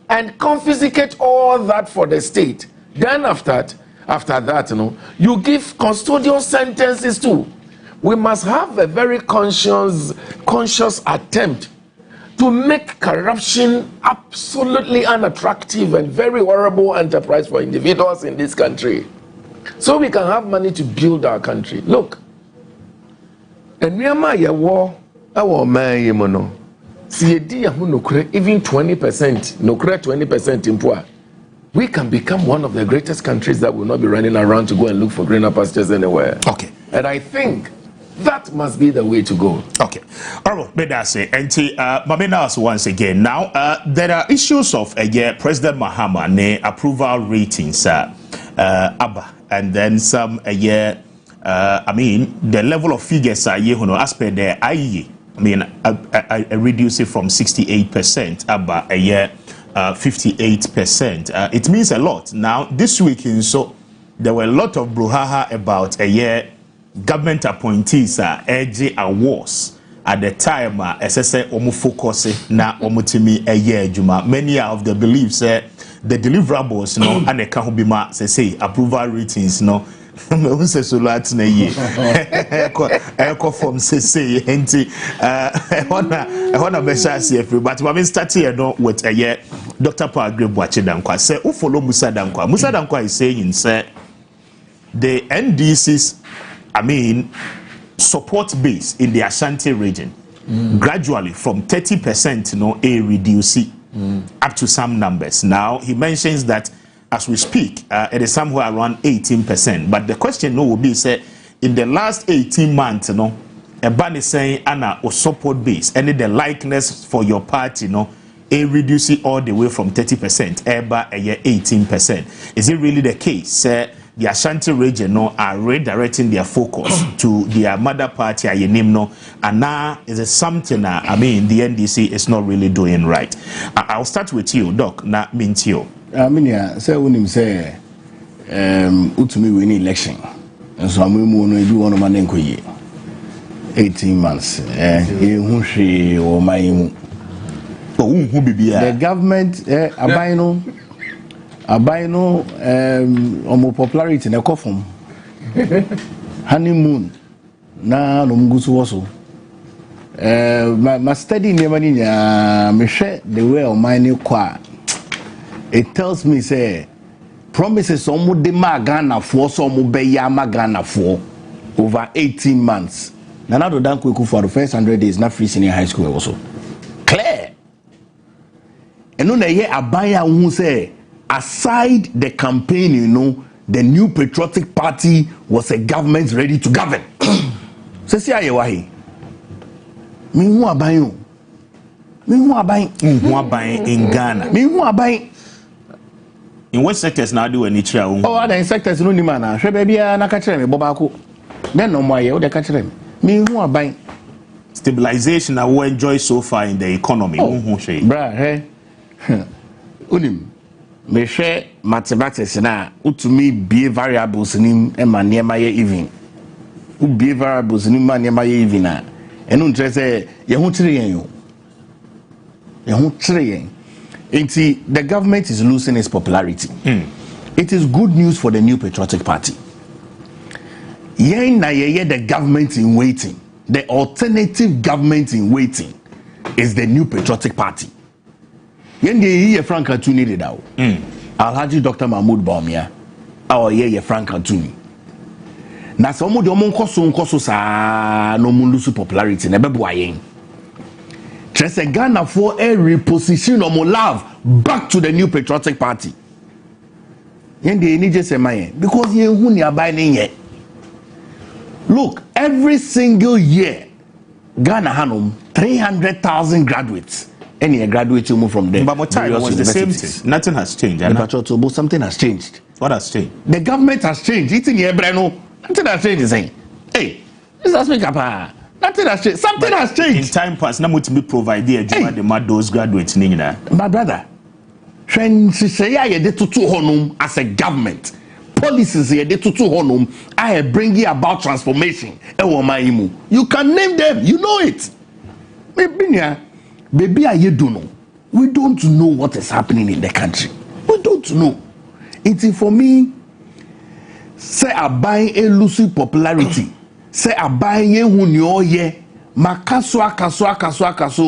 and confiscate all that for the state. Then after that, you give custodial sentences too. We must have a very conscious attempt to make corruption absolutely unattractive and very horrible enterprise for individuals in this country, so we can have money to build our country. Look, and our man, even 20%, no 20% in poor, we can become one of the greatest countries that will not be running around to go and look for greener pastures anywhere. Okay. And I think that must be the way to go. Okay. All right, but that's it. And Maminas once again. Now, there are issues of President Mahama ne approval ratings, ABBA, and then some the level of figures are as per the IE. I reduce it from 68% about a year 58%. It means a lot. Now, this week so there were a lot of brouhaha about a year government appointees edgy awards at the time SSA omu focus na omutimi a year juma. Many of the beliefs the deliverables and the kahubima say approval ratings me unse solat na ye eko from say enti hona besha CFR but we start here with a year Dr. Paul Gregwache Dankwa say who follow Musa Dankwa is saying say the NDC's support base in the Ashanti region gradually from 30% reduce up to some numbers. Now he mentions that as we speak, it is somewhere around 18%. But the question will be, say, in the last 18 months, a ban is saying, Anna, or support base, and the likeness for your party, reduce it all the way from 30%, about a year 18%. Is it really the case? The Ashanti region are redirecting their focus to their mother party, and now is it something the NDC is not really doing right? I'll start with you, Doc, na Mintio. Say when him say utumi win election and so I'm going do one man 18 months or my the government abino popularity in a coffin honeymoon na no mgusu woso my study never ni me share the way of mine kwa it tells me say promises omo de magana for so omo be ya magana for over 18 months na do dan kweku for the first 100 days na free senior high school also clear eno na ye abaya hu say aside the campaign, you know, the new patriotic party was a government ready to govern. So see how wahi. Me who abayin in Ghana. Me who abayin. In what sectors now do any chair? Oh, other sectors no ni mana. She baby na catch me bobako. Then no more ye o de catch me. Me who abayin. Stabilization I will enjoy so far in the economy. Bruh, hey. Unim. Me share mathematics na utumi be variables nim e ma niema ye even u be variables nim ma niema ye even na enu ntre say ye hu kire yen yo ye hu kire yen enti the government is losing its popularity. It is good news for the new patriotic party. Yen na ye the government in waiting, the alternative government in waiting is the new patriotic party. Yende ye Frank Antuni de dawo. Alhaji Dr. Mahmoud Bawumia. Awo ye Frank Antuni. Na se omo de omo nkoso sa no mo lose popularity na bebo ayen. Trese Ghana for a reposition omo love back to the new patriotic party. Yende ni je se mayen because ye hu ni abai ni ye. Look, every single year Ghana hanom 300,000 graduates. Any graduate you move from there. But time was the same thing. Nothing has changed. But something has changed. What has changed? The government has changed. It's in here, Breno. Nothing has changed. Saying, hey, this has been up. Nothing has changed. Something has changed. In time past, now to be provided those graduates. My brother, when she say I did to honum as a government, policies here did to honum, I bring you about transformation. You can name them. You know it. Baby, you don't know. We don't know what is happening in the country. We don't know. It's for me. Say I buy a losing popularity. Say I buy a hunyo ye. Makaswa.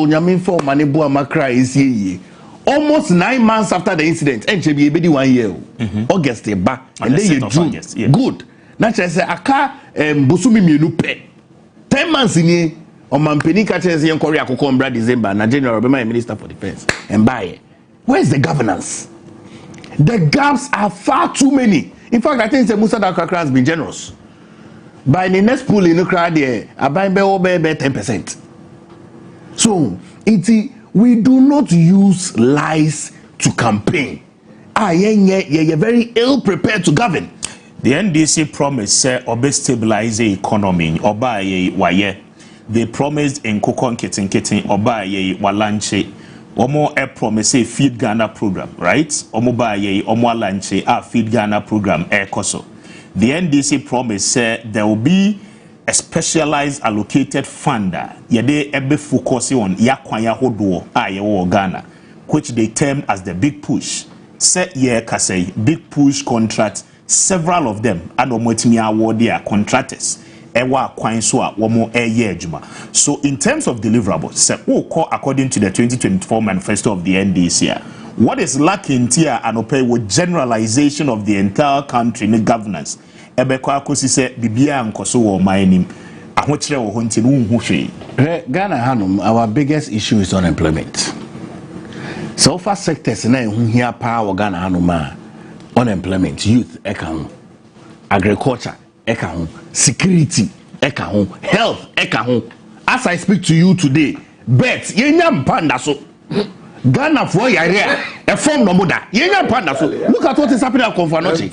Nyamin for manebua makra is ye. Almost 9 months after the incident, and she be 1 year. August ba, and then you June. Yes. Good. Now she say aka busumi mienu pe. 10 months in ye. On Mampeni catches in Korea Kokombra December, na General Obama Minister for Defense. And by where's the governance? The gaps are far too many. In fact, I think Musa Dakakra has been generous. By the next pool in Ukraine, I buy 10%. So, we do not use lies to campaign. You're very ill prepared to govern. The NDC promised to stabilize the economy. They promised in Kokon Kitten Obaye Walanche. Omo promise a Feed Ghana program, right? Omo Baye Omo Lanche a Feed Ghana program koso. The NDC promised there will be a specialized allocated fund yede ebe focus on yakwanya hodo ye Ghana, which they termed as the big push. Say ye kase big push contract, several of them and omotimi award their contractors. So in terms of deliverables, according to the 2024 manifesto of the NDC, what is lacking here and with generalization of the entire country in governance? Ghana Hanum, our biggest issue is unemployment. So far sectors here power Ghana Hanuma, unemployment, youth, agriculture. Security, health, as I speak to you today, bet yenyam panda so Ghana for yarea a form no moda yenyam panda so. Look at what is happening at Konfanochi.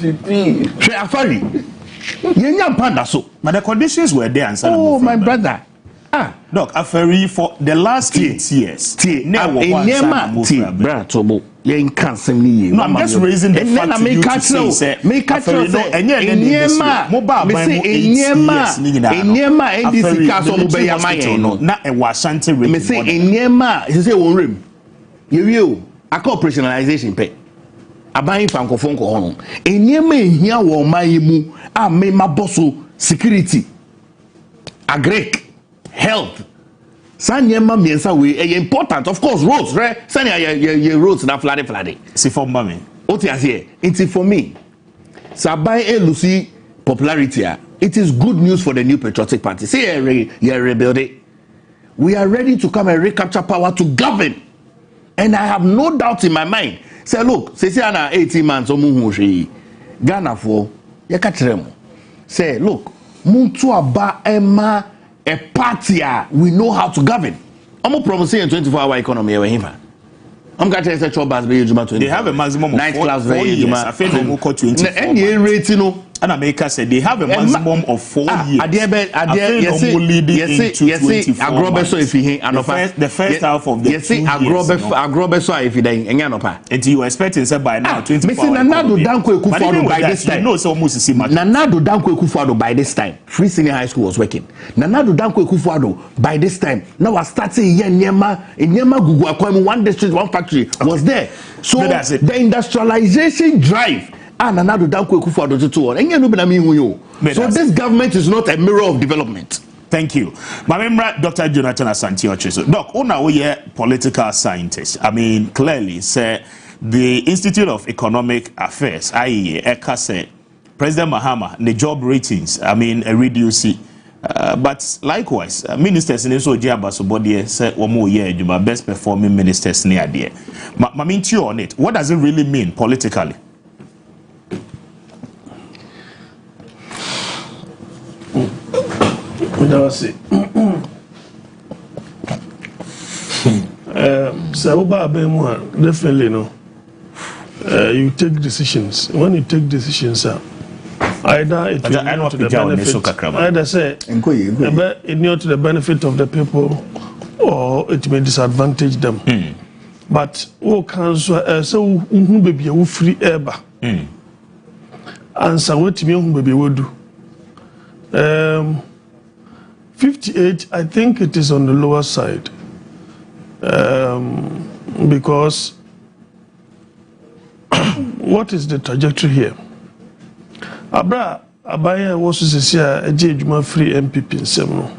She afari yenyam panda so. But the conditions were there and oh my brother. Doc, afari for the last 8 years. No, I'm just raising the fact to you to say, operationalization pay. aban francophonie ko hono eniema ehia wo mayemu a me maboso security agric health sanyema miensa we important of course roads right sanya ye roads na flade see for mama oti ase it's for me sabai elusi popularity it is good news for the new patriotic party say you rebuild it. We are ready to come and recapture power to govern. And I have no doubt in my mind. Say, look, say, 18 months, Ghana for, say, look, Muntu Emma, a party, we know how to govern. I'm promising a 24-hour economy. I'm going to say, they have a maximum of 4 years. I feel they will cut 24 and America said they have a maximum of 4 years. The first half of the 2 years. And you were expecting say by now 24 hours. By this time. No, so almost Nanado Danko Ekufuado by this time. Free Senior High School was working. Nanado Danko Ekufuado by this time. Now I started here in Nyema Gugu Akwemu, one district, one factory was there. So the industrialization drive. So this government is not a mirror of development. Thank you. My member, Dr. Jonathan Asante-Ocheso. Doc, we are political scientists. I mean, clearly, say the Institute of Economic Affairs, IEA, ECA said, President Mahama, the job ratings, I mean, reduce. But likewise, ministers in Israel, Jabasobodi said, one more year, you best performing ministers near there. I mean, you on it. What does it really mean politically? Definitely no. You take decisions. When you take decisions, either it will be to the benefit, either say it to the benefit of the people, or it may disadvantage them. But who can so baby who free ever answer what me baby will do. 58, I think it is on the lower side, because what is the trajectory here? Abaya was to say a judgment free MPP in Semno.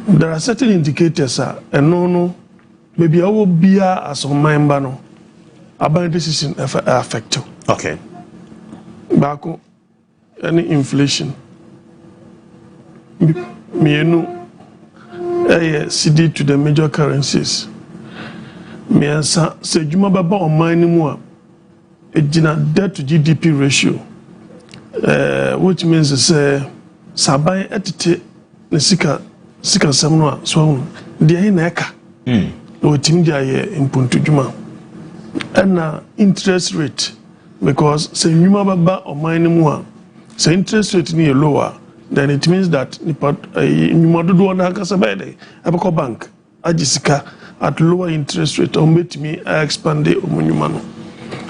There are certain indicators, and no, maybe I will be as on my bano. Abaya decision affected. Okay. Bako, any inflation. Mienu CD to the major currencies. Miensa se juma baba on mine mu ejina debt to GDP ratio, which means say sabai etete ne sika samno a so de hin na eka no tim dia ye impuntu juma and interest rate, because se juma baba on mine mu se interest rate ni lower, then it means that bank ajisika at lower interest rate or make me expand the omunyumano.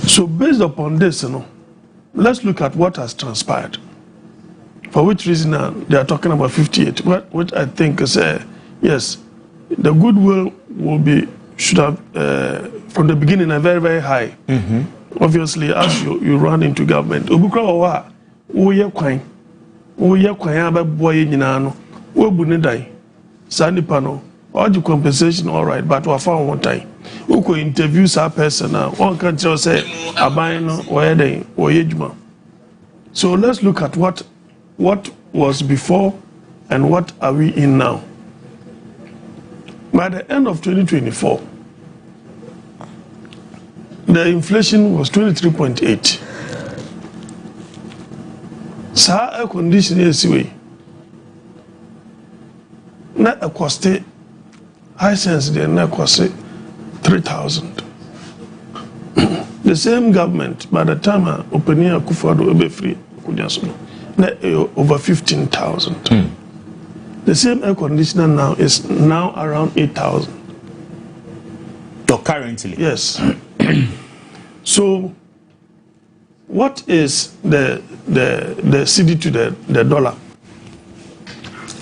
So based upon this, let's look at what has transpired. For which reason they are talking about 58, which I think is yes, the goodwill should have from the beginning a very, very high. Obviously, as you run into government, we are quite boy in Nano, we wouldn't die. Sandy Pano, all the compensation, all right, but we found one time. We could interview some person now. One can just say, Abino, where they or Yejma. So let's look at what was before and what are we in now. By the end of 2024, the inflation was 23.8. Sa air condition is way. Not a cost high sense there, not cost 3,000. The same government by the time opening a Kufado be free over 15,000. The same air conditioner now is around 8,000. So currently? Yes. So what is the CD to the dollar?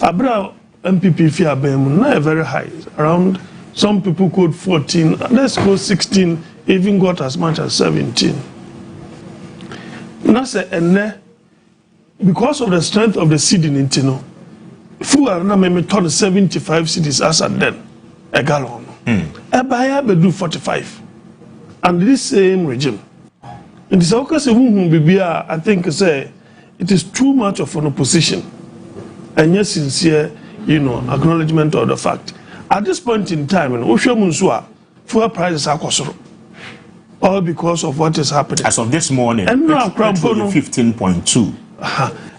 Abra MPP fee not very high. Around, some people quote 14. Let's go 16 even got as much as 17. Now say and because of the strength of the seeding in Tino, fuel na me turn 75 cedis as at then a gallon. A buyer be do 45, and this same regime. In this occasion, I think say it is too much of an opposition, and yes, sincere, acknowledgement of the fact. At this point in time, in Oshamunsua, fuel prices are costly. All because of what is happening. As of this morning, and petrol 15.2.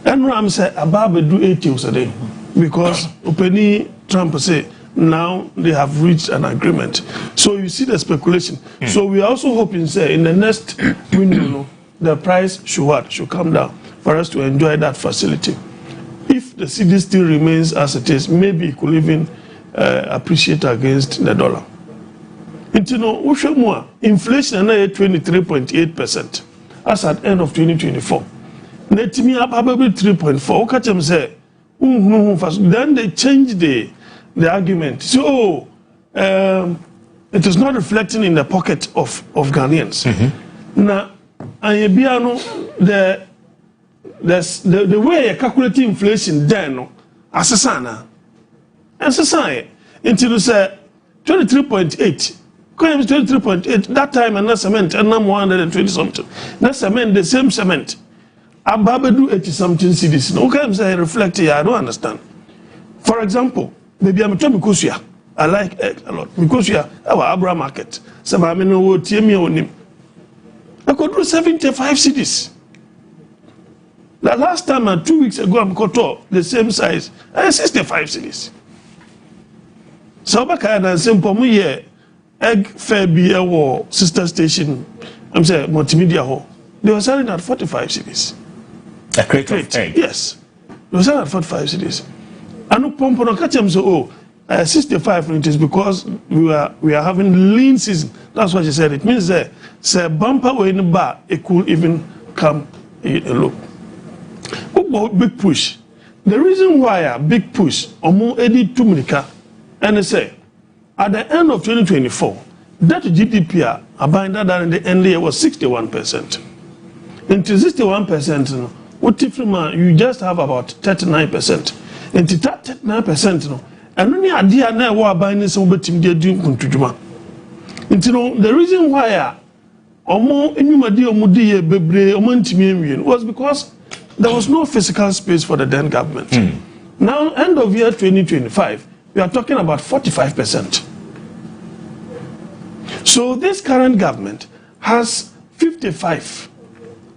And Ram said about do 80 a day because Openi Trump say now they have reached an agreement. So you see the speculation. So we are also hoping say in the next window the price should come down for us to enjoy that facility. If the cedi still remains as it is, maybe it could even appreciate against the dollar. Inflation is 23.8% as at end of 2024. Let me up probably 3.4. Then they changed the argument. So it is not reflecting in the pocket of Ghanaians. Now, the way you calculate inflation then, as a sana, until you say 23.8. 23.8 that time and cement and 120 something. That cement, the same cement. Ababedu 80 something cedis. No can say reflect here. I don't understand. For example, maybe I'm talking because I like egg a lot because our Abra market. Some I mean no TME on him. I could do 75 cedis. The last time 2 weeks ago I got the same size. 65 cedis. So back and simple here. Egg fair be a sister station. I'm saying multimedia hall. They were selling at 45 cedis. A crate of egg. Yes, they were selling at 45 cedis. I know Pompono catch them so 65 inches because we are having lean season. That's what she said. It means that say bumper way in the bar it could even come a look. Big push. The reason why a big push omo edi tumika and they say. At the end of 2024, debt to GDP abandoned that in the end year was 61%. Into 61%, what if you just have about 39%? Into that 39%, and only idea now what buying some betting they do contribute. The reason why was because there was no physical space for the then government. Now, end of year 2025. We are talking about 45%. So this current government has 55.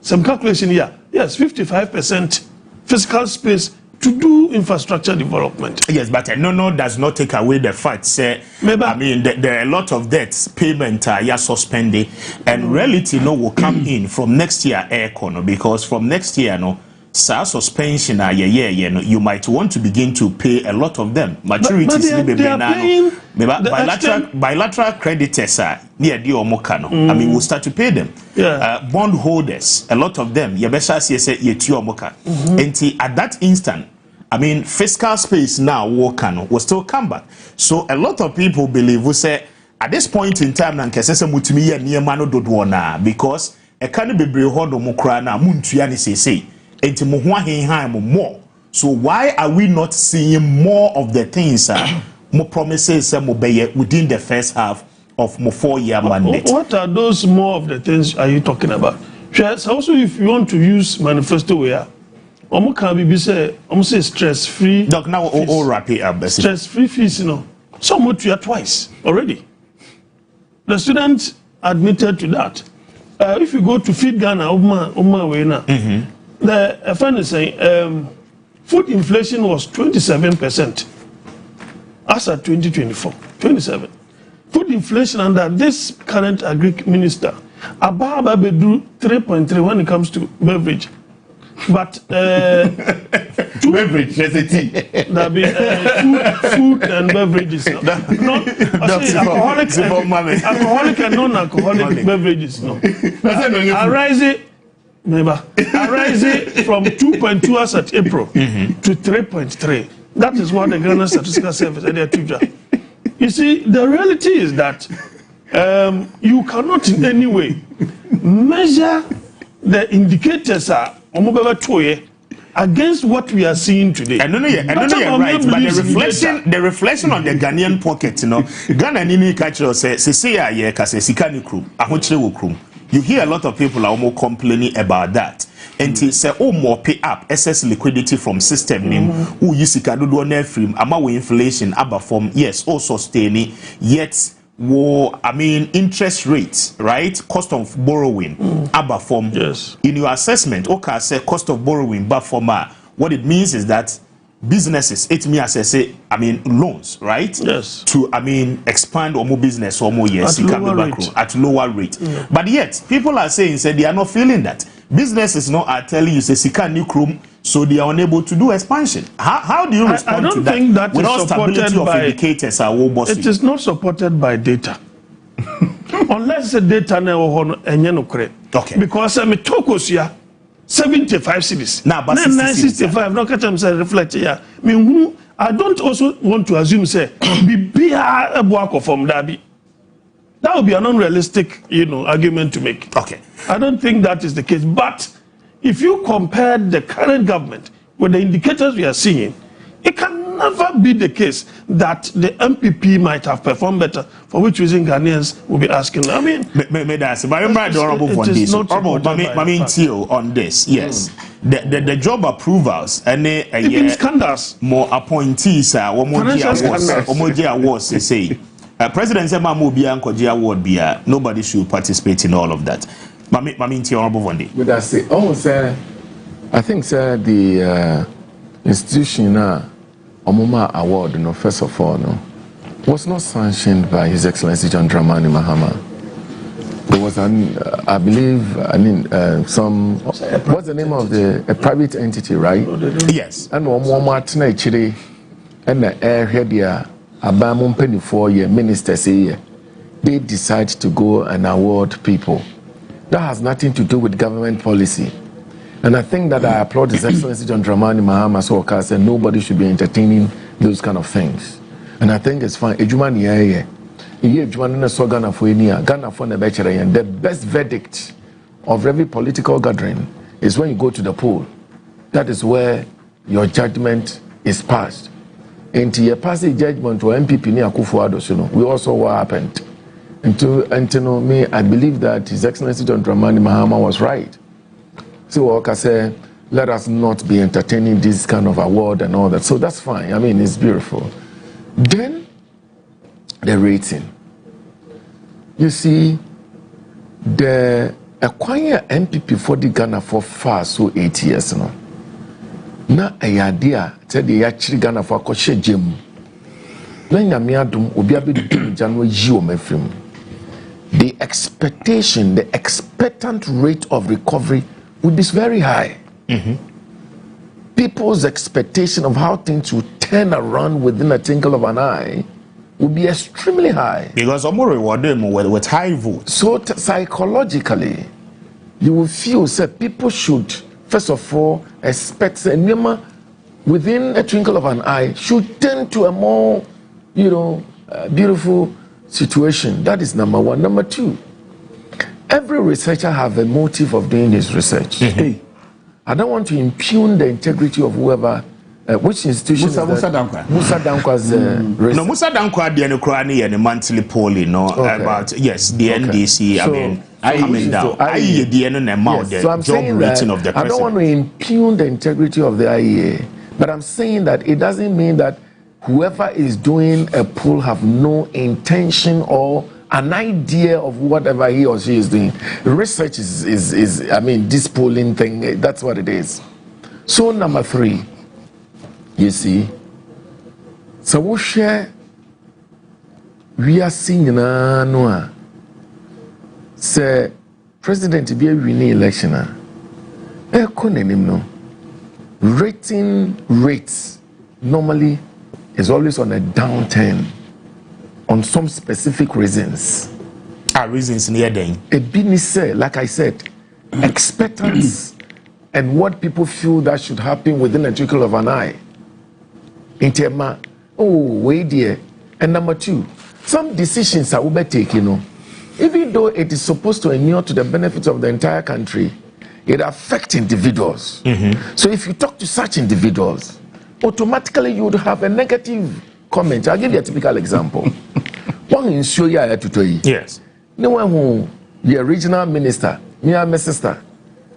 Some calculation here. Yes, 55% physical space to do infrastructure development. Yes, but no does not take away the fact, say, I mean, there are a lot of debts, payment, suspended, and reality will come in from next year, because from next year, suspension, you might want to begin to pay a lot of them. Maturities, bilateral creditors, I mean, we'll start to pay them. Bond holders, a lot of them, at that instant, I mean, fiscal space now will still come back. So a lot of people believe, we say, at this point in time, because a can't be more. So why are we not seeing more of the things, more promises within the first half of more 4-year mandate? What are those more of the things are you talking about? Also, if you want to use manifesto where can say stress-free. Doc, now all wrap it up. Stress-free fees, some would you twice already. The students admitted to that. If you go to Feed Ghana, the FN is saying food inflation was 27% as at 2024. 27. Food inflation under this current agri minister, Ababa do 3.3 when it comes to beverage. But beverage, that be food and beverages. Not alcoholic and non-alcoholic beverages. No. Arising from 2.2 as at April to 3.3. That is what the Ghana Statistical Service said. You see, the reality is that you cannot in any way measure the indicators against what we are seeing today. I don't know, right, but the reflection on the Ghanaian pocket, Ghana nini culture say ya kase sikani krum, ahochire wo krum. You hear a lot of people are almost complaining about that. And say more pay up excess liquidity from system name who yisika do na film ama we inflation aba form yes also sustaining yet interest rates, right? Cost of borrowing, aba form. Yes. In your assessment, okay, say cost of borrowing, but for what it means is that businesses, it means loans, right? Yes. To expand or more business or more yes, at lower rate. But yet, people are saying they are not feeling that. Businesses are telling you say sika new room, so they are unable to do expansion. How do you respond to that? I don't think that without is supported stability by of indicators are it is not supported by data. Unless the data okay. Because I'm a Tokosia 75 cities. Now, but 965, no catch them say reflect here. I don't also want to assume say be a work from Derby. That would be an unrealistic, argument to make. Okay. I don't think that is the case. But if you compare the current government with the indicators we are seeing, it can never be the case that the MPP might have performed better, for which reason Ghanaians will be asking. I mean, on this, yes. The job approvals and scandals. More appointees awards they say. President said award nobody should participate in all of that. Would I say, I think the institution Omuma Award, first of all, was not sanctioned by His Excellency John Dramani Mahama. There was I believe, some, what's the name of a private entity, right? Yes. And Omuma and the area Abamum penny 4 year ministers say they decide to go and award people. That has nothing to do with government policy. And I think that I applaud His Excellency John Dramani Mahama Soka said nobody should be entertaining those kind of things. And I think it's fine. The best verdict of every political gathering is when you go to the poll. That is where your judgment is passed. Into your passing judgment to MPP ni Akufo-Addo, we also what happened. And to me, I believe that His Excellency John Dramani Mahama was right. So like I said, let us not be entertaining this kind of award and all that. So that's fine. It's beautiful. Then the rating. You see, the acquire MPP for the Ghana for far so 8 years now. Na idea said the actually Ghana for Koshe Jim. Na nyamiadum obi abedu January yi mefrim. The expectation, the expectant rate of recovery would be very high. People's expectation of how things will turn around within a twinkle of an eye would be extremely high. Because I'm more rewarded with high votes. So psychologically, you will feel that people should, first of all, expect that within a twinkle of an eye should tend to a more, beautiful situation. That is number one. Number two, every researcher have a motive of doing his research. I don't want to impugn the integrity of whoever, which institution Musa Dankwa's no, Musa Dankwa the monthly polling, about, yes, the NDC, coming down. So I'm saying that I don't want to impugn the integrity of the IEA, but I'm saying that it doesn't mean that whoever is doing a poll have no intention or an idea of whatever he or she is doing. Research is this polling thing, that's what it is. So number three, you see, so we share, we are seeing no say president be a winning election rating rates normally is always on a downturn on some specific reasons. Reasons near then. A business, like I said, expectance and what people feel that should happen within a twinkle of an eye. In terms, wait there. And number two, some decisions are taken, even though it is supposed to inure to the benefit of the entire country, it affects individuals. So if you talk to such individuals, automatically you would have a negative comment. I'll give you a typical example. One in Shoya Tutoyi. Yes. No one who the regional minister, me and my sister,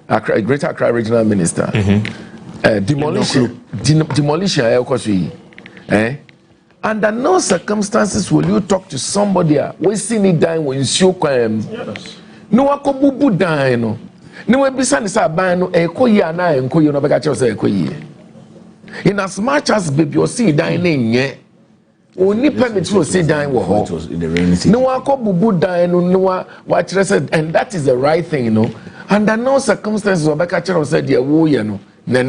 Greater Accra regional minister, demolition, under no circumstances will you talk to somebody we see it dying when you crime. No one could bubu die, no. No one beside the ban, a koya na and koyo no bagacho say koye. In as much as baby or see dying, yeah. Only permits will say dying war. No one could bubu die, no one what said, and that is the right thing, you know. Under no circumstances, Obakacho said, yeah, woo, you know. But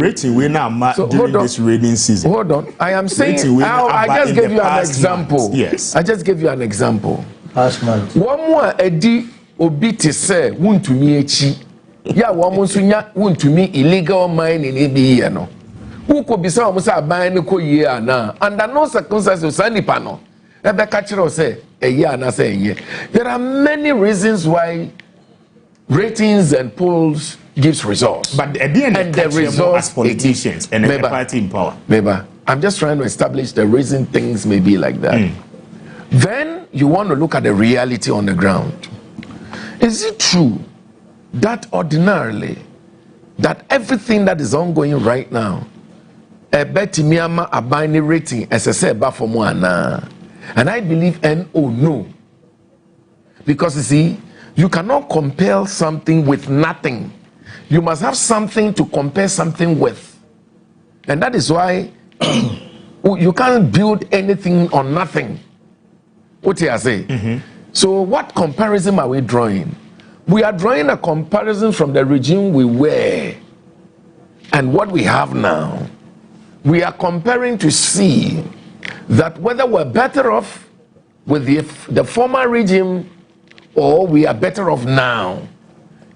rating we now during this rainy season. Hold on, I am saying I just gave you an example. Yes, I just gave you an example. Last month. One more edi obiti say won to me echi. Ya one sunya won to me illegal mining in ebi ye no. Who could be some say aban ne ko ye na. Under no circumstances sani pa no. Ebe ka kire say e ye na say ye. There are many reasons why ratings and polls gives results. But at the end, and the results as politicians and a party in power. Maybe I'm just trying to establish the reason things may be like that. Then you want to look at the reality on the ground. Is it true that ordinarily that everything that is ongoing right now, a betimiama a binary rating as I said for moana, and I believe no, because you see, you cannot compare something with nothing. You must have something to compare something with. And that is why you can't build anything on nothing. What do I say? So what comparison are we drawing? We are drawing a comparison from the regime we were and what we have now. We are comparing to see that whether we're better off with the former regime or we are better off now.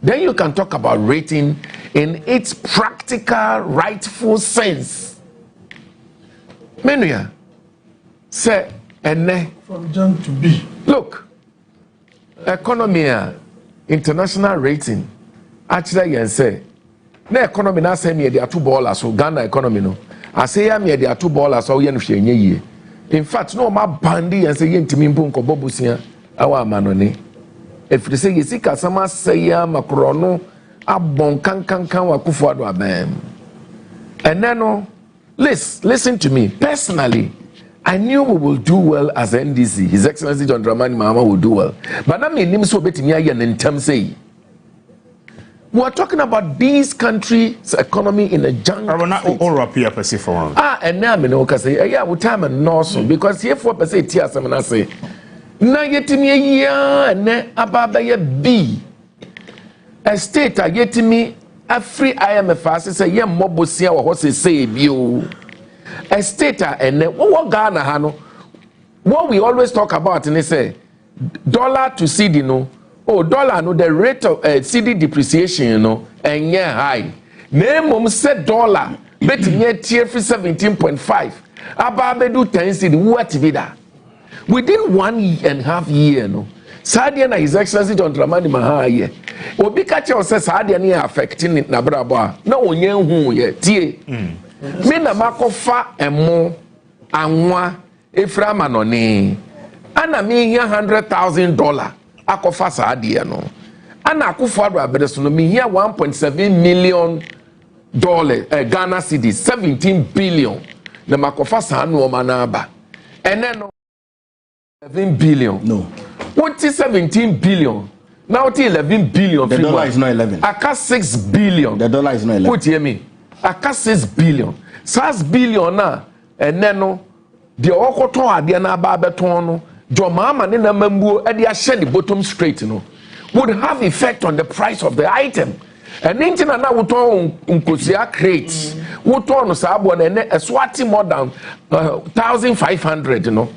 Then you can talk about rating in its practical, rightful sense. Menuya, say, from John to B. Look, economy, international rating, actually, you say, the economy now say me there are two ballers, so Ghana economy no. I say me there are two ballers, so you in fact, no my bandy and say yintimimpo nko bobusia awa manone. If they say you see Kasama say ya makrono abon kan wa kufuado abem. And then listen to me personally. I knew we will do well as NDC. His Excellency John Dramani Mahama will do well. But I mean, him so betting in terms say. We are talking about this country's economy in a jungle. And now I know say yeah, we time and no so because here 4% tear some say. Na yetimi ya ne ababa B. A state a yetimi a free IMF as say ye mobosia wa say bio. A state and what Ghana hano. What we always talk about and they say dollar to CD no. Oh, dollar no the rate of CD depreciation you know and yeah high. Name said dollar bet near tier 17.5. Ababa do 10 CD what vida. Within 1.5 years, no. Sadia na His Excellency John Dramani Mahama. Obi kache says Sadia ni affecting na brabo. Na onye hu ye tie. Me na makofa emo anwa efra manone. Ana me here $100,000 akofa Sadia no. Ana akufo ado abedeso no me here $1.7 million Ghana cedis 17 billion. Na makofa sa no manaba. Ene no 11 billion. No. What is 17 billion? Now it's 11 billion. The dollar is not 11. I cast 6 billion. The dollar is not 11. What hear me? I cast 6 billion. 6 billion now. And then no, the okoto ade na ba beton no. Jo mama ne na mambuo e dey share the bottom straight no. Would have effect on the price of the item. And then na wuton unkosia crate. Wuton no sabo na e swati more than 1,500 you know.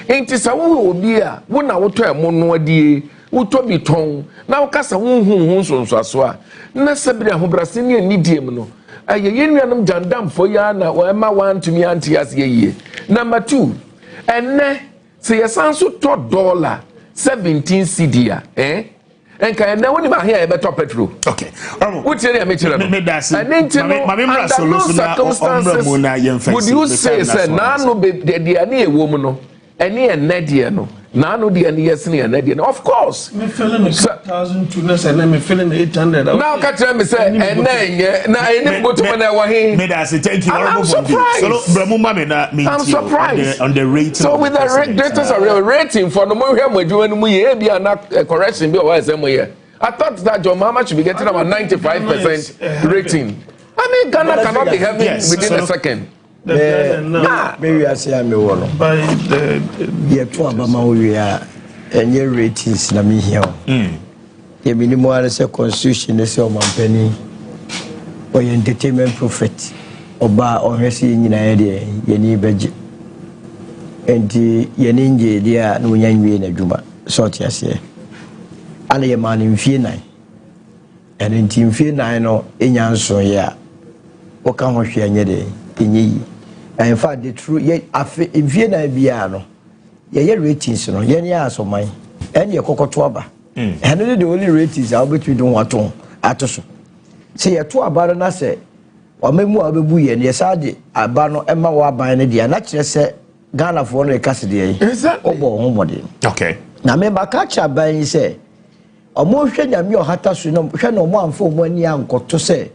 Enti sa wo obi a wo na wo to emo no adie wo to bi ton na wo kasa wo hu nsonso aso a na sabire ahobrase ne anidie mu no aye yenuanom jandam fo ya na wo ema wan to me anti as ye. Number 2 enne se yesan so to dollar 17 cd and can now when I hear about top petrol. Okay. What's your name? Would you say, sir, none be the woman? Any and Nediano. None of the Nedian. Of course. Me feeling 1,200 and me feeling 800. Now, catch me say, and then, now I didn't go to when I was here. Thank you. I'm surprised on the rating. So, with the data are real rating for the more we're doing, we are not correction. I thought that your mama should be getting about 95% rating. I mean, Ghana cannot be having within a second. Maybe I say I'm a one. By the two Abama, we are and your ratings. Na me here. The minimum is a constitution, is your penny or your entertainment prophet or bar or her seeing in idea, Yenny Bedge. And the Yeninja, dear, no Yangi in a Juba, sort yes, here. And a man in fear nine. And in team fear nine or in Yanso, yeah. What can we share in ye? And in fact, the true yet in Vienna Biano, ye ratings, no, yen years of mine, and your cocotuaba. And the only ratings I'll bet we don't want to at us. Say a two about an assay, or Memo Abu and yes, I did a bano Emma wa by an idea, not just say Ghana for a Cassidy, okay. Now, remember, catch up by say, or more shed than your hatas, no one for 1 year got to say,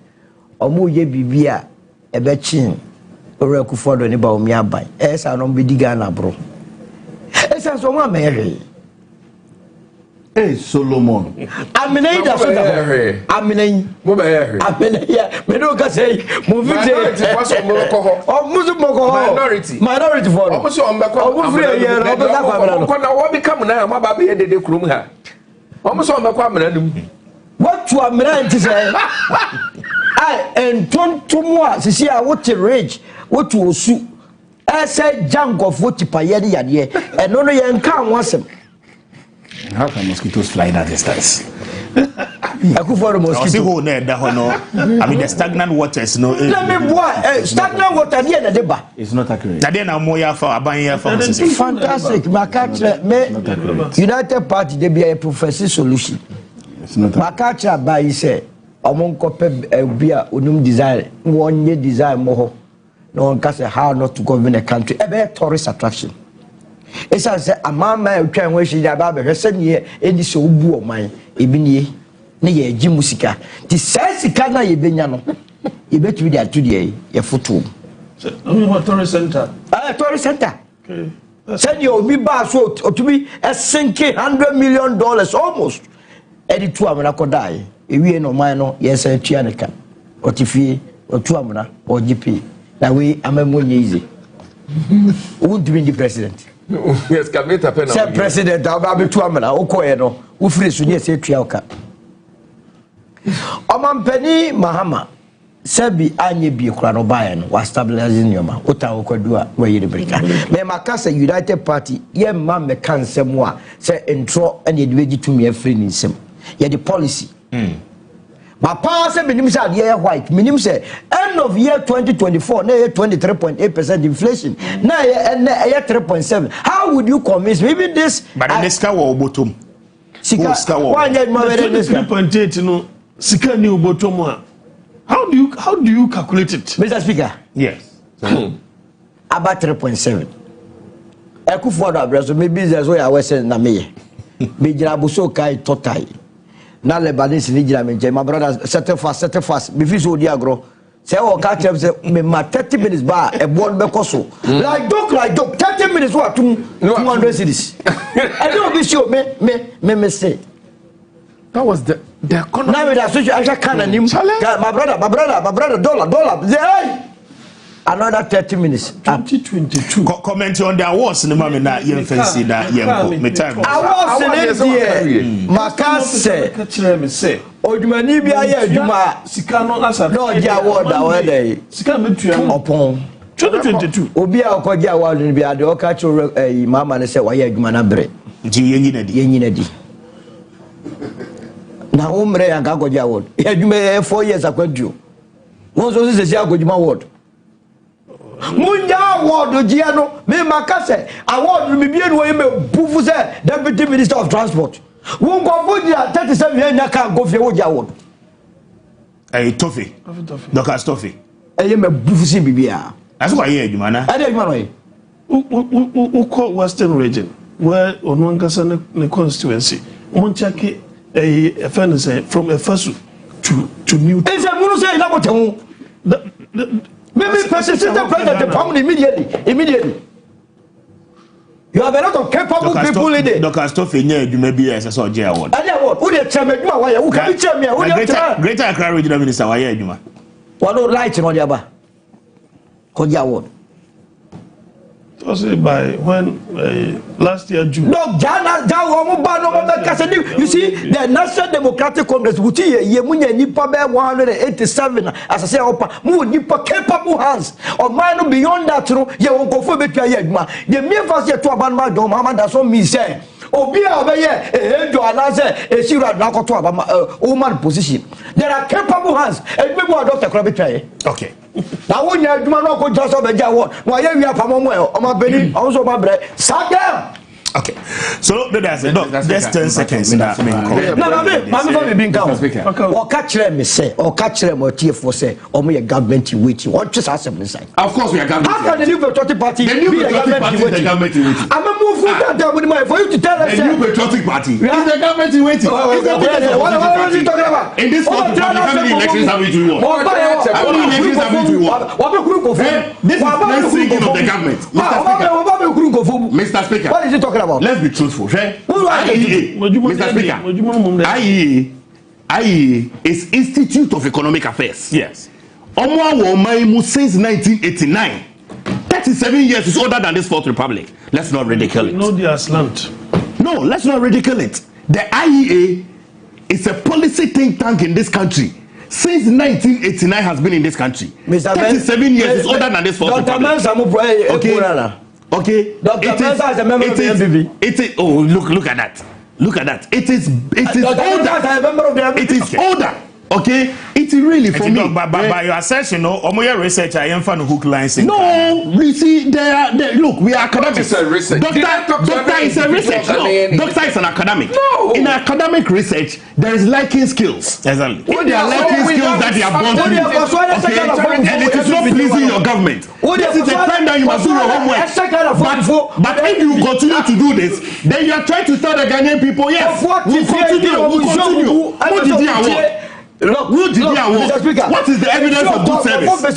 or more ye bibia, a betchin. Ore kufodo ni ba omi aban esa no be diga na bro esa so ma mere Solomon aminai da so da aminai mo be here aminai ya me no ka say mo vite o musu moko minority for o musu o mbeko o mu free ya no be ka kwa ko na wo be kam na ma ba be dede krum ha o musu o mbeko amana dum what to amina nti say and tontomo sisi a what rage what to osu say junk of what payade yade e no no yen kan wasem. How can mosquitoes fly that distance? Akufo mosquito I mean the stagnant waters no let me boy stagnant water dey na deba. It's not accurate. That dey na moya for abanya for fantastic makatra me United Party dey be a professor solution. It's not makatra by say among copy bia unum design one year design more no one can say how not to govern a country a tourist attraction. It's as a man may try and wish about her 7 year any so boo mine even ye near Jimusika. The size cana ye benyano. You bet me there today a photo. Tourist center. Tourist center. Send you be bass or to be a sinking $100 million almost. Eddie two amana die. If we no minor, yes, a Chianica, or Tiffy, or Tuamana, or GP. That way, I'm a more easy. Who would be the president? Yes, Kabita Penna. Say president, I'll be Tuamana, Okoeno, who frees to yes, a Trialca. Oman Penny Mahama, Sebi Anye be Cranobayan, was stabilizing your man, Ota Okodua, where you break. Me Macassa United Party, ye man me can say moi, say intro and you'd ready to me a friend in some. Ye the policy. My pa say minim say year white minim say end of year 2024 na 23.8% inflation na 3.7. How would you convince me even this but the sika wo bottom sika one year more than this 3.8 no sika ni bottom a how do you calculate it Mr. Speaker? Yes. About 3.7 Ekufuado abraso me business we are west na me be jira buso kai totai na Lebanese ni jira me my brother settle fast be fit so di agro say o ka tell say me ma 30 minutes ba e bon be koso like dog 30 minutes what 200 cities I don't be sure me say that was the economy. Now with that social can him my brother dollar hey another 30 minutes 2022 comment on the awards no mama na yen fancy that yen me time awards in Maka say odumani bia ya aduma sika no asa no dia award award dey sika metua opon 2022 obi a okoji award ni bia de oka cho mama ne say wa ya aduma na bre nti yen nyina di na umre ya ga goji award ya aduma 4 years akwaduo won so say agoduma award Munya award Giano, me Macase, award me be Bufu Deputy Minister of Transport. Won't go for 37 years, I can't go for your award. A toffee. Dr. Stoffy. I am a Bufu Bibia. That's why you man. I don't know. Who call Western region, where on one the constituency, one check a fence from a first to new. It's a mono say, maybe president immediately. You have a lot of capable people in it. Dr. Stoffy, you may be as a soldier. Award. I know what. Who the chairman? Who can be chairman? Greater Accra Regional Minister, why are you? What no light on the aba? Kodia award. By when last year June. No, you see, the National Democratic Congress, which is Yemunya Nipa 187, as I say, Mu Nipa capable hands. Or mine beyond that, you won't go for better yet. The mere first year to a man, my dom, that's what me say. Obia obeye do anase esira na koto aba woman position. There are capable hands and people are Dr. Krabitray. Okay. Now when you aduma no ko just obeja won. Wa ye wi afamo mo o ma beni also ma bre. Sack okay. So that's it. No, just 10 seconds. No, me being down. Or catch them, me say, or catch them, or TF4 say, or me a government waiting. What just ask them inside? Of course, we are government. How can the new patriotic party be a government waiting? I'm a move with that for you to tell us. The new patriotic party is the government waiting. What are you talking about? In this country, how many elections have we won? How many elections have we won? This is the thinking of the government. Mr. Speaker. What is he talking about? Let's be truthful. Mr. Speaker, IEA is Institute of Economic Affairs. Yes. Since 1989. 37 years is older than this Fourth Republic. Let's not ridicule it. No, they are slant. No, let's not ridicule it. The IEA is a policy think tank in this country. Since 1989 has been in this country. 37 years is older than this Fourth Republic. Okay. Okay. Dr. Mensa is a member of the MPP. It is. Oh, look at that. Look at that. It is older. It is older. Okay, it's really for me. By your assertion, no, your research, I am fan of hook lines. No, we see there. Look, we are academics. Doctor is a research. No, doctor is an academic. No, in academic research, there is lacking skills. Exactly. If there are lacking skills that they are born to, okay, and it is not pleasing your government. This is a time that you must do your homework. But if you continue to do this, then you are trying to start the Ghanaian people. Yes, we continue. What did you want? Look, who did you award? What is the evidence of good service? What is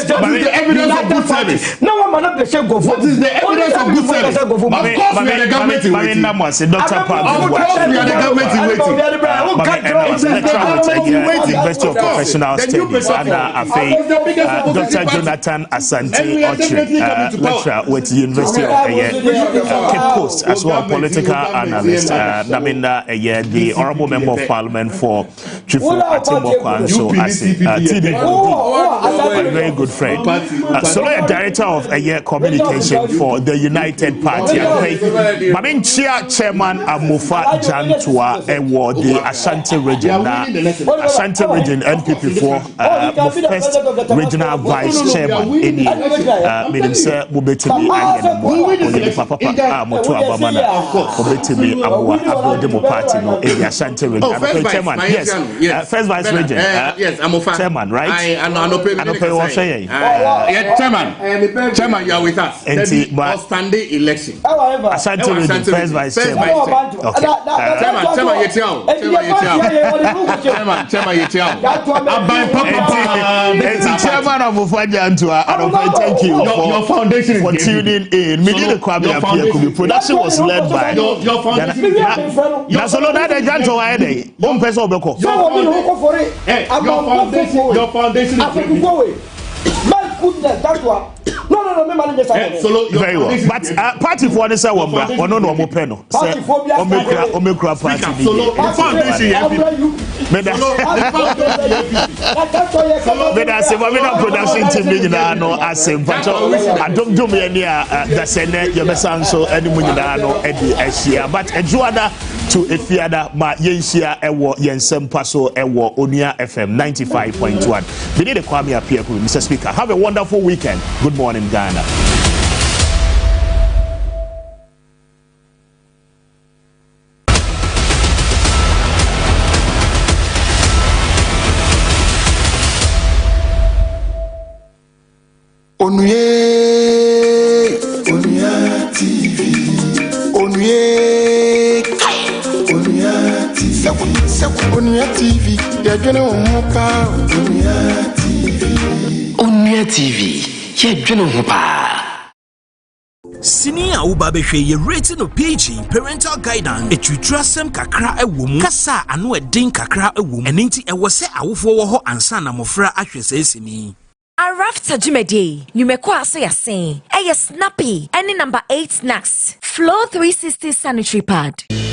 the evidence of good service? No one not the what is the evidence of good service? Of course, we are the government in waiting. Of course, we are the government in waiting. University of Professional Studies and Dr. Jonathan Asante Ochre, lecturer with the University of Cape Coast, as well political analyst. The Honourable Member of Parliament for Trifu. So as TD, a very good friend. So I'm director of communication for the United Party. Mamin Chairman Amufa Jantua Award the Ashanti region. Ashanti region NPP for first regional vice chairman. Any meaning sir Mubetimi and Papa Motu Abamana Mubetimi Abu Demo Party no in the Ashanti region. Chairman, yes, first vice region. Yes, I'm a chairman, right? Chairman, you are with us. Outstanding election. Ashanti region, first vice chairman. Chairman of Ufajantua, thank you your foundation for tuning in. Your production was led by your foundation. Your foundation very well. But party for the say one no no mo peno. Say omekura party. So the foundation say we not production team ni nyina no asem pato adom dom ye ni da se ne ye besan so eni mu nyina no edi ahia but ejuada to efiada ma yenhia ewo yensem paso ewo Onua FM 95.1 we need to Kwame appear Mr. Speaker. Have a wonderful weekend. Good morning, Ghana. Onua TV. Onua TV. You're gonna want Onua TV. You're gonna want Sini a uba behwe ye rating no PG parental guidance etwitwasem kakra ewom kasa ano edin kakra ewom eninti ewo se awofo wo ho ansa na mofra ahwese sini Arafta Jumedi, Numeko Asayasin, Aya Snappy, any number 8 snacks, Flow 360 sanitary pad.